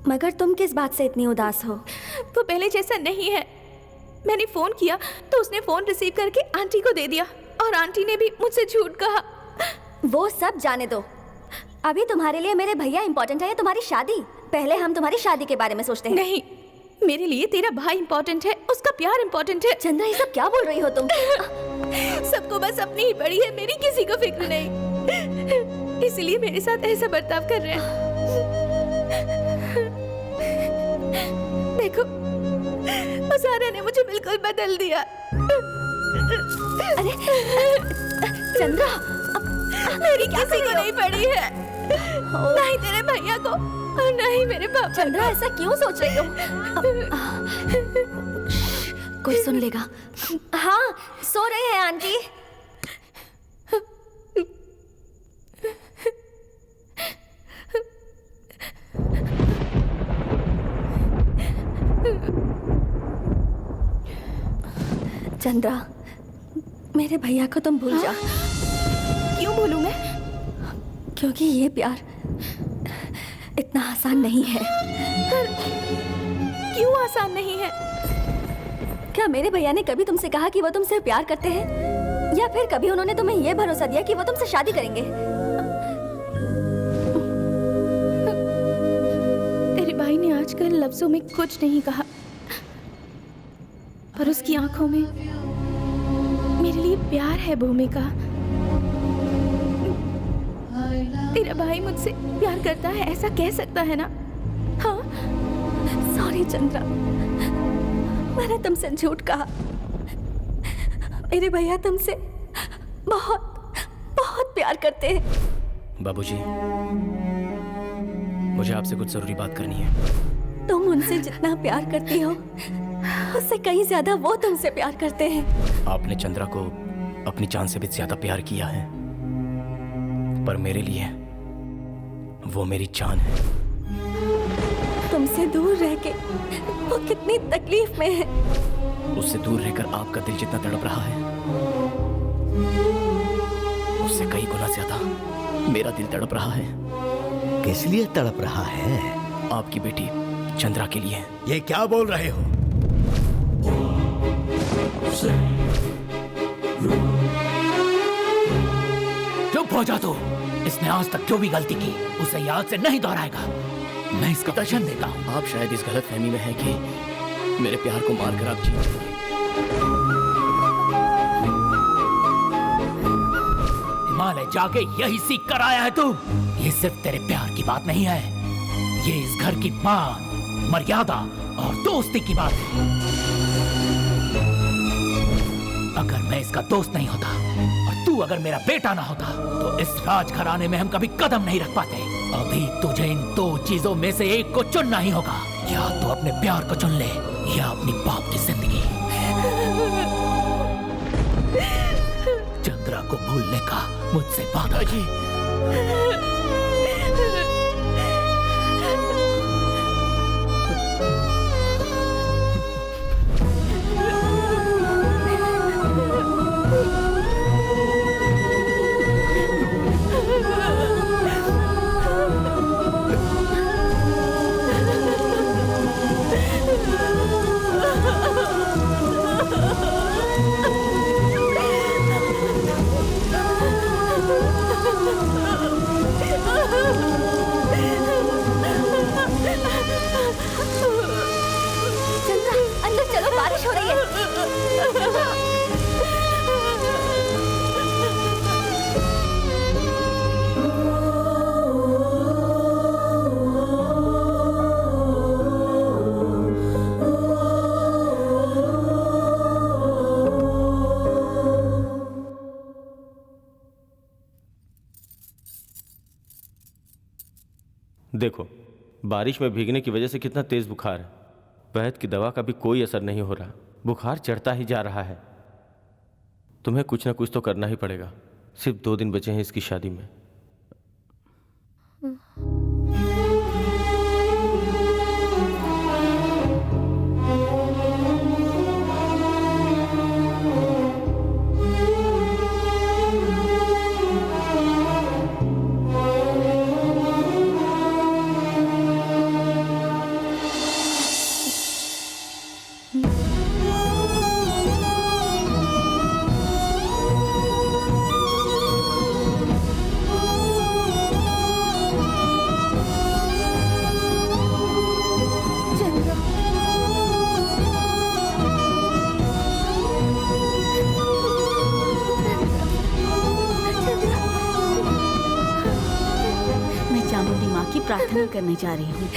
G: मगर तुम किस बात से इतनी उदास हो?
E: वो पहले जैसा नहीं है। मैंने फोन किया तो उसने फोन रिसीव करके आंटी को दे दिया, और आंटी ने भी मुझसे झूठ कहा।
G: वो सब जाने दो, अभी तुम्हारे लिए मेरे भैया इम्पोर्टेंट है या तुम्हारी शादी? पहले हम तुम्हारी शादी के बारे में सोचते हैं।
E: नहीं, मेरे लिए तेरा भाई इम्पोर्टेंट है, उसका प्यार इम्पोर्टेंट है।
G: चंद्रा, ये सब क्या बोल रही हो तुम?
E: सबको बस अपनी ही पड़ी है, मेरी किसी को फिक्र नहीं, इसलिए मेरे साथ ऐसा बर्ताव कर रहे हैं। देखो, उस आर्या ने मुझे बिल्कुल बदल दिया।
G: अरे चंद्रा,
E: मेरी किसी को नहीं पड़ी है, ना ही तेरे भैया को और ना ही मेरे पापा।
G: चंद्रा, ऐसा क्यों सोच रही हो? कोई सुन लेगा। हाँ, सो रहे हैं आंटी। चंद्रा, मेरे भैया को तुम भूल जाओ।
E: क्यों भूलूं मैं?
G: क्योंकि ये प्यार इतना आसान नहीं है।
E: क्यों आसान नहीं है?
G: क्या मेरे भैया ने कभी तुमसे कहा कि वो तुमसे प्यार करते हैं? या फिर कभी उन्होंने तुम्हें ये भरोसा दिया कि वो तुमसे शादी करेंगे?
E: तेरे भाई ने आजकल लफ्जों में कुछ नहीं कहा, पर उसकी आंखों में मेरे लिए प्यार है भूमिका। तेरा भाई मुझसे प्यार करता है, ऐसा कह सकता है ना? हाँ?
G: सॉरी चंद्रा, मैंने तुमसे झूठ कहा। मेरे भैया तुमसे बहुत बहुत प्यार करते हैं।
F: बाबूजी, मुझे आपसे कुछ जरूरी बात करनी है।
G: तुम उनसे जितना प्यार करती हो, उससे कहीं ज्यादा वो तुमसे प्यार करते हैं।
F: आपने चंद्रा को अपनी जान से भी ज्यादा प्यार किया है, पर मेरे लिए वो मेरी जान है।
G: तुमसे दूर रह के वो कितनी तकलीफ में है।
F: उससे दूर रहकर आपका दिल जितना तड़प रहा है, उससे कई गुना ज्यादा मेरा दिल तड़प रहा है।
A: किस लिए तड़प रहा है?
F: आपकी बेटी चंद्रा के लिए।
A: ये क्या बोल रहे हो?
H: चुप हो जा तू। इसने आज तक जो भी गलती की उसे याद से नहीं दोहराएगा। मैं इसका वचन देता हूँ।
F: आप शायद इस गलत फहमी में है कि मेरे प्यार को मारकर आप जीत जाएंगे।
H: हिमालय जाके यही सीख कर आया है तू। ये सिर्फ तेरे प्यार की बात नहीं है, ये इस घर की मान, मर्यादा और दोस्ती की बात है। अगर मैं इसका दोस्त नहीं होता और तू अगर मेरा बेटा ना होता तो इस राजघराने में हम कभी कदम नहीं रख पाते। अभी तुझे इन दो चीजों में से एक को चुनना ही होगा। या तो अपने प्यार को चुन ले या अपनी बाप की जिंदगी। चंद्रा को भूलने का मुझसे वादा जी।
G: चंद्रा अंदर चलो, बारिश हो रही है।
J: देखो, बारिश में भीगने की वजह से कितना तेज बुखार है। वैद्य की दवा का भी कोई असर नहीं हो रहा, बुखार चढ़ता ही जा रहा है। तुम्हें कुछ ना कुछ तो करना ही पड़ेगा। सिर्फ 2 दिन बचे हैं इसकी शादी में।
B: प्रार्थना करने जा रही हूँ।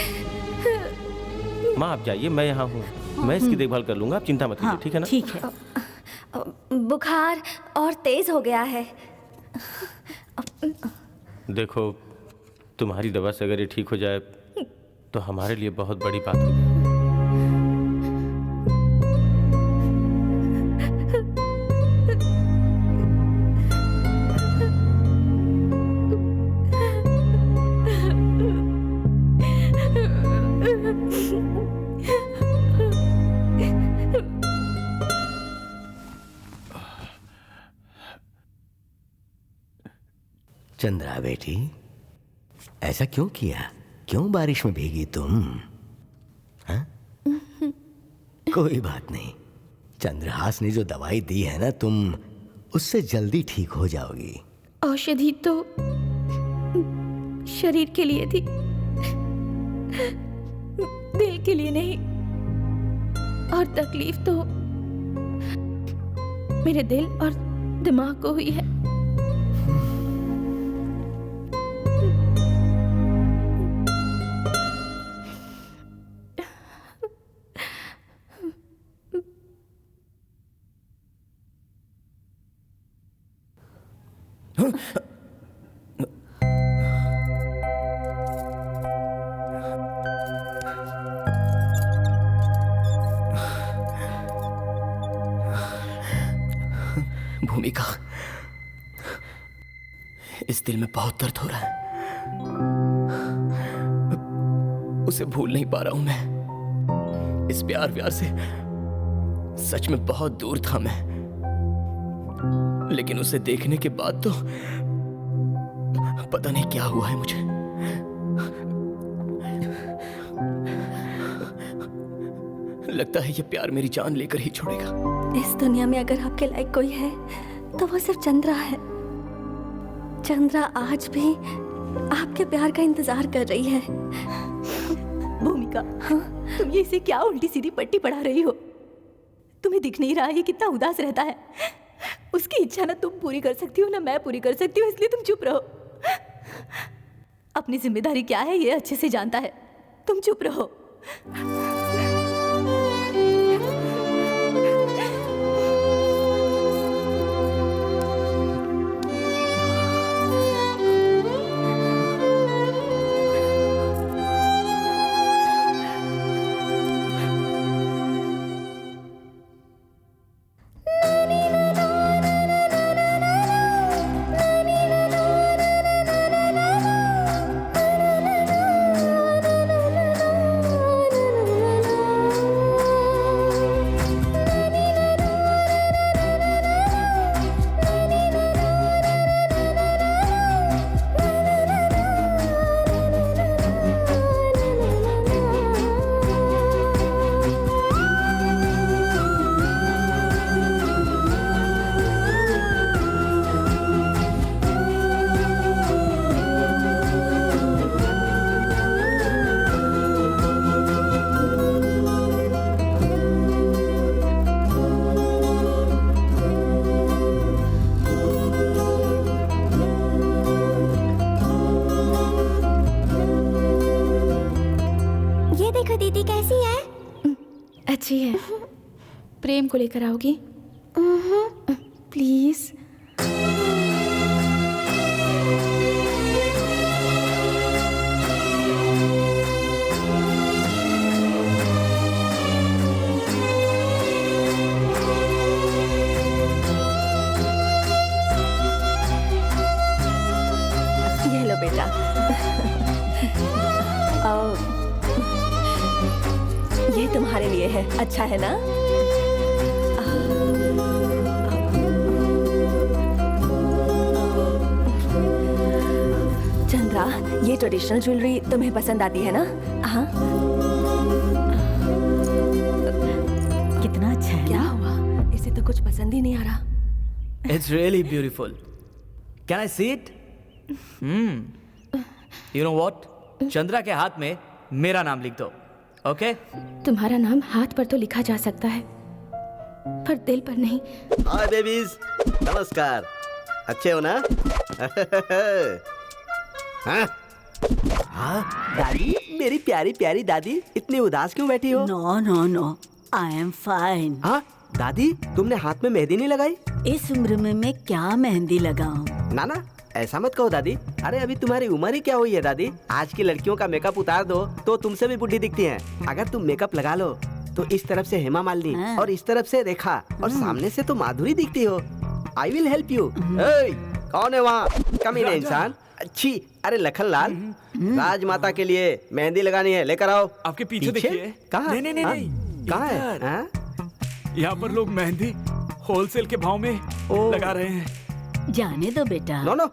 J: माँ आप जाइए, मैं यहाँ हूँ। मैं इसकी देखभाल कर लूंगा, आप चिंता मत कीजिए। ठीक है ना?
B: ठीक है।
G: बुखार और तेज हो गया है।
J: देखो, तुम्हारी दवा से अगर ये ठीक हो जाए तो हमारे लिए बहुत बड़ी बात होगी।
A: चंद्रा बेटी, ऐसा क्यों किया? क्यों बारिश में भीगी तुम? हाँ? कोई बात नहीं, चंद्रहास ने जो दवाई दी है ना, तुम उससे जल्दी ठीक हो जाओगी।
E: औषधि तो शरीर के लिए थी, दिल के लिए नहीं। और तकलीफ तो मेरे दिल और दिमाग को हुई है।
F: भूमिका, इस दिल में बहुत दर्द हो रहा है। उसे भूल नहीं पा रहा हूं मैं। इस प्यार व्यार से सच में बहुत दूर था मैं, लेकिन उसे देखने के बाद तो पता नहीं क्या हुआ है मुझे। लगता है ये प्यार मेरी जान लेकर ही छोड़ेगा।
K: इस दुनिया में अगर आपके लायक कोई है तो वो सिर्फ चंद्रा है। चंद्रा आज भी आपके प्यार का इंतजार कर रही है।
M: भूमिका, तुम ये इसे क्या उल्टी सीधी पट्टी पढ़ा रही हो? तुम्हें दिख नहीं रहा ये कितना उदास रहता है? उसकी इच्छा ना तुम पूरी कर सकती हो ना मैं पूरी कर सकती हूँ, इसलिए तुम चुप रहो। अपनी जिम्मेदारी क्या है ये अच्छे से जानता है, तुम चुप रहो।
E: अच्छी है। प्रेम को लेकर आओगी प्लीज?
K: ये लो बेटा। ये तुम्हारे लिए है, अच्छा है ना? चंद्रा, ये ट्रेडिशनल ज्वेलरी तुम्हें पसंद आती है ना? हाँ।
B: कितना अच्छा है।
K: क्या हुआ? इसे तो कुछ पसंद ही नहीं आ रहा।
I: It's really beautiful. Can I see it? You know what? Chandra के हाथ में मेरा नाम लिख दो, ओके?
E: तुम्हारा नाम हाथ पर तो लिखा जा सकता है, पर दिल पर नहीं।
C: हाय बेबीज, नमस्कार। अच्छे हो ना? हाँ? दादी, मेरी प्यारी प्यारी दादी, इतनी उदास क्यों बैठी हो?
B: No no no, I am fine.
C: हाँ दादी, तुमने हाथ में मेहंदी नहीं लगाई?
B: इस उम्र में मैं क्या मेहंदी लगाऊं?
C: ना ना, ऐसा मत कहो दादी। अरे अभी तुम्हारी उम्र ही क्या हुई है दादी? आज की लड़कियों का मेकअप उतार दो तो तुमसे भी बुढ़ी दिखती हैं। अगर तुम मेकअप लगा लो तो इस तरफ से हेमा मालिनी और इस तरफ से रेखा और सामने से तो माधुरी दिखती हो। I will help you. कौन है वहाँ? कमीने इंसान। अच्छी। अरे लखनलाल, राजमाता के लिए मेहंदी लगानी है, लेकर आओ।
D: आपके पीछे देखिए।
C: कहाँ?
D: नहीं नहीं नहीं,
C: कहाँ है?
D: यहाँ पर लोग मेहंदी होलसेल के भाव में लगा रहे हैं।
B: जाने दो बेटा।
C: नो नो,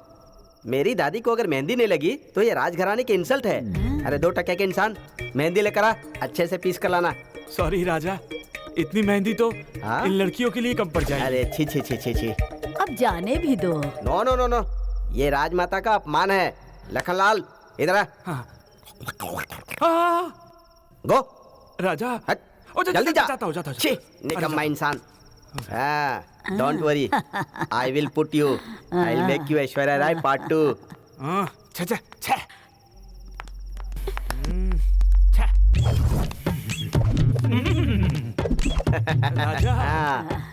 C: मेरी दादी को अगर मेहंदी नहीं लगी तो ये राजघराने की इंसल्ट है। अरे 2 टके के इंसान, मेहंदी लेकर आ, अच्छे से पीस कर लाना।
D: सॉरी राजा, इतनी मेहंदी तो इन लड़कियों के लिए कम पड़ जाएगी।
C: अरे छी छी छी छी छी।
B: अब जाने भी दो।
C: नो नो नो नो, ये राजमाता का अपमान है। लखनलाल इधर आ। गो
D: राजा,
C: जल्दी जा।
D: जाता हूँ।
C: छी, निकम्मा इंसान। Don't worry, I will put you, I will make you Aishwarya Rai part 2।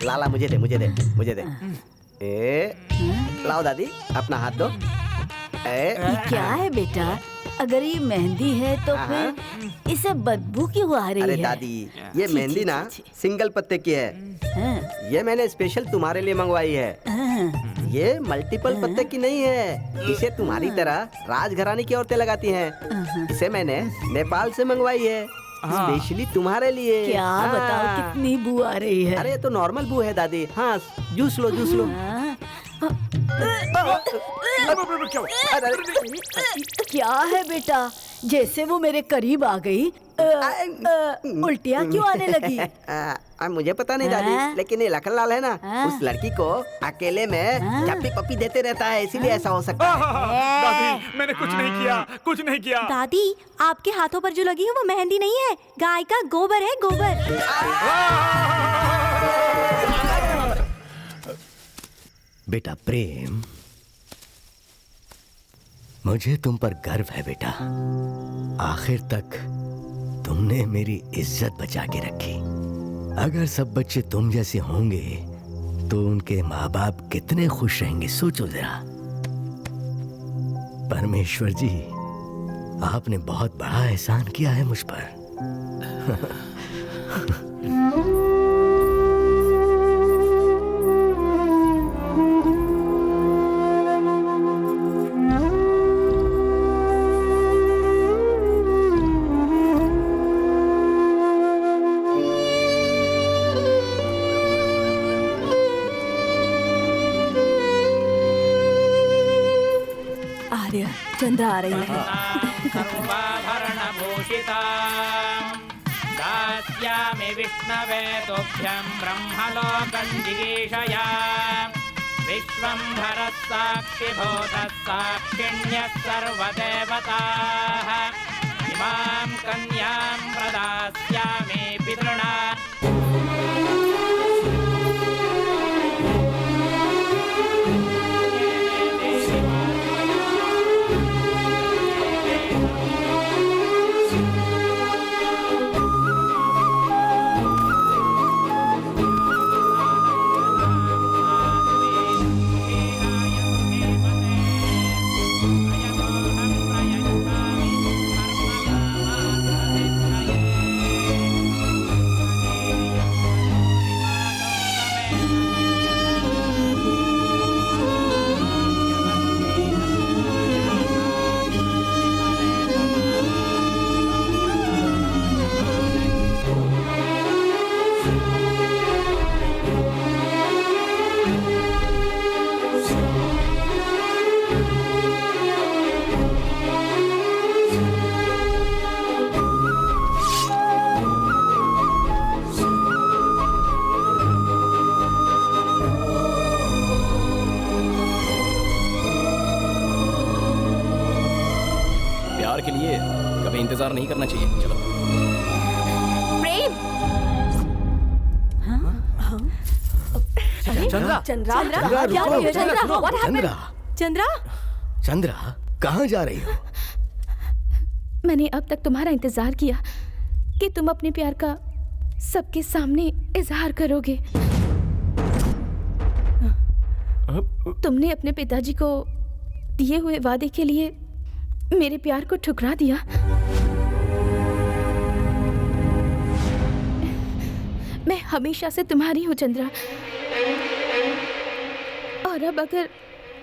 C: लाला मुझे दे। लाओ दादी, अपना हाथ दो।
B: ये क्या है बेटा? अगर ये मेहंदी है तो फिर इसे बदबू क्यों आ रही है?
C: अरे दादी, ये मेहंदी ना सिंगल पत्ते की है। ये मैंने स्पेशल तुम्हारे लिए मंगवाई है। ये मल्टीपल पत्ते की नहीं है। इसे तुम्हारी तरह राजघराने की औरतें लगाती हैं। इसे मैंने नेपाल से मंगवाई है, स्पेशली तुम्हारे लिए।
B: क्या बताओ, कितनी बू आ रही है?
C: अरे तो नॉर्मल बू है दादी। हाँ, जूस लो।
B: क्या है बेटा? जैसे वो मेरे करीब आ गई उल्टियाँ क्यों आने लगी?
C: मुझे पता नहीं दादी, लेकिन ये लखनलाल है ना, उस लड़की को अकेले में चप्पी पप्पी देते रहता है, इसीलिए ऐसा हो सकता है।
D: दादी मैंने कुछ नहीं किया, कुछ नहीं किया।
G: दादी आपके हाथों पर जो लगी है वो मेहंदी नहीं है, गाय का गोबर है, गोबर।
A: बेटा प्रेम, मुझे तुम पर गर्व है बेटा। आखिर तक तुमने मेरी इज्जत बचा के रखी। अगर सब बच्चे तुम जैसे होंगे तो उनके माँ बाप कितने खुश रहेंगे, सोचो जरा। परमेश्वर जी, आपने बहुत बड़ा एहसान किया है मुझ पर।
K: चंद्रा आ रही है।
P: दास्यामि विष्णवे तुभ्यं ब्रह्मलोकं जिगीषया विश्वंभरः साक्षिभूतः साक्षिण्यः सर्वदेवताः इमां कन्यां प्रदास्यामि पितॄणाम्।
F: के लिए कभी इंतजार नहीं करना चाहिए। चलो
K: प्रेम।
B: चंद्रा,
K: चंद्रा,
B: चंद्रा, चंद्रा,
A: चंद्रा, कहाँ जा रही हो?
E: मैंने अब तक तुम्हारा इंतजार किया कि तुम अपने प्यार का सबके सामने इजहार करोगे। तुमने अपने पिताजी को दिए हुए वादे के लिए मेरे प्यार को ठुकरा दिया। मैं हमेशा से तुम्हारी हूँ चंद्रा, और अब अगर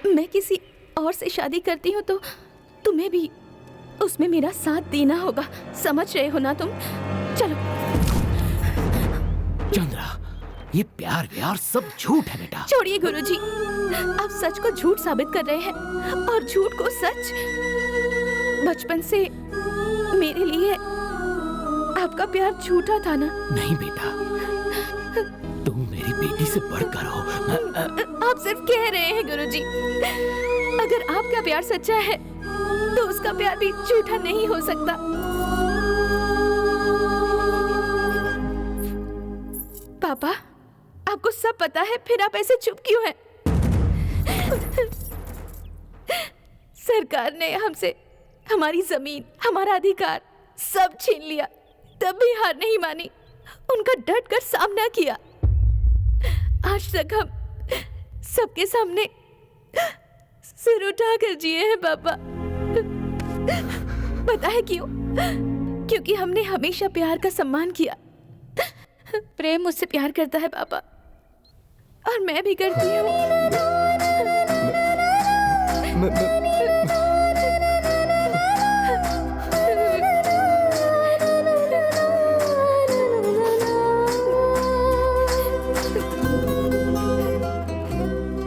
E: मैं किसी और से शादी करती हूँ तो तुम्हें भी उसमें मेरा साथ देना होगा। समझ रहे हो ना तुम? चलो।
H: चंद्रा, ये प्यार व्यार सब झूठ है बेटा।
E: छोड़िए गुरुजी, आप सच को झूठ साबित कर रहे हैं और झूठ को सच। बचपन से मेरे लिए आपका प्यार झूठा था ना?
H: नहीं बेटा, तुम मेरी बेटी से बढ़कर हो।
E: आप सिर्फ कह रहे हैं गुरुजी। अगर आपका प्यार सच्चा है तो उसका प्यार भी झूठा नहीं हो सकता। पापा, आपको सब पता है, फिर आप ऐसे चुप क्यों हैं? सरकार ने हमसे हमारी जमीन, हमारा अधिकार सब छीन लिया, तब भी हार नहीं मानी, उनका डट कर सामना किया। आज तक हम सबके सामने सिर उठा कर जिए हैं पापा। पता है क्यों? क्योंकि हमने हमेशा प्यार का सम्मान किया। प्रेम मुझसे प्यार करता है पापा, और मैं भी करती हूँ।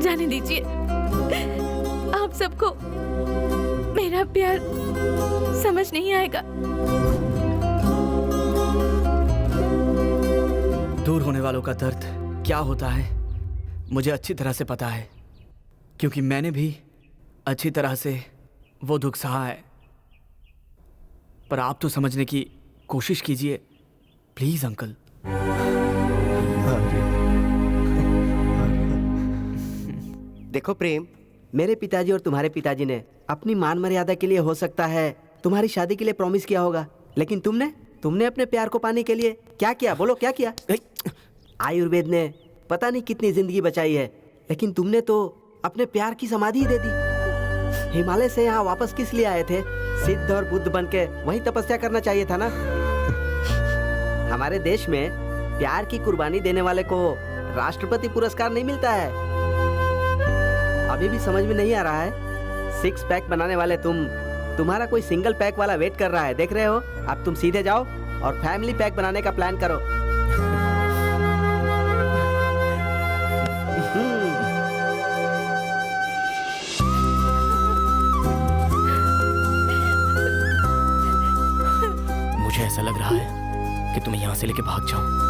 E: जाने दीजिए, आप सबको मेरा प्यार समझ नहीं आएगा।
I: दूर होने वालों का दर्द क्या होता है मुझे अच्छी तरह से पता है, क्योंकि मैंने भी अच्छी तरह से वो दुख सहा है। पर आप तो समझने की कोशिश कीजिए प्लीज अंकल।
C: देखो प्रेम, मेरे पिताजी और तुम्हारे पिताजी ने अपनी मान मर्यादा के लिए हो सकता है तुम्हारी शादी के लिए प्रॉमिस किया होगा, लेकिन तुमने अपने प्यार को पाने के लिए क्या किया? बोलो क्या किया? आयुर्वेद ने पता नहीं कितनी जिंदगी बचाई है, लेकिन तुमने तो अपने प्यार की समाधि दे दी। हिमालय से यहाँ वापस किस लिए आए थे? सिद्ध और बुद्ध बनके वहीं तपस्या करना चाहिए था ना। हमारे देश में प्यार की कुर्बानी देने वाले को राष्ट्रपति पुरस्कार नहीं मिलता है। अभी भी समझ में नहीं आ रहा है? 6 पैक बनाने वाले तुम्हारा कोई सिंगल पैक वाला वेट कर रहा है, देख रहे हो? अब तुम सीधे जाओ और फैमिली पैक बनाने का प्लान करो।
F: मुझे ऐसा लग रहा है कि तुम्हें यहाँ से लेके भाग जाऊं।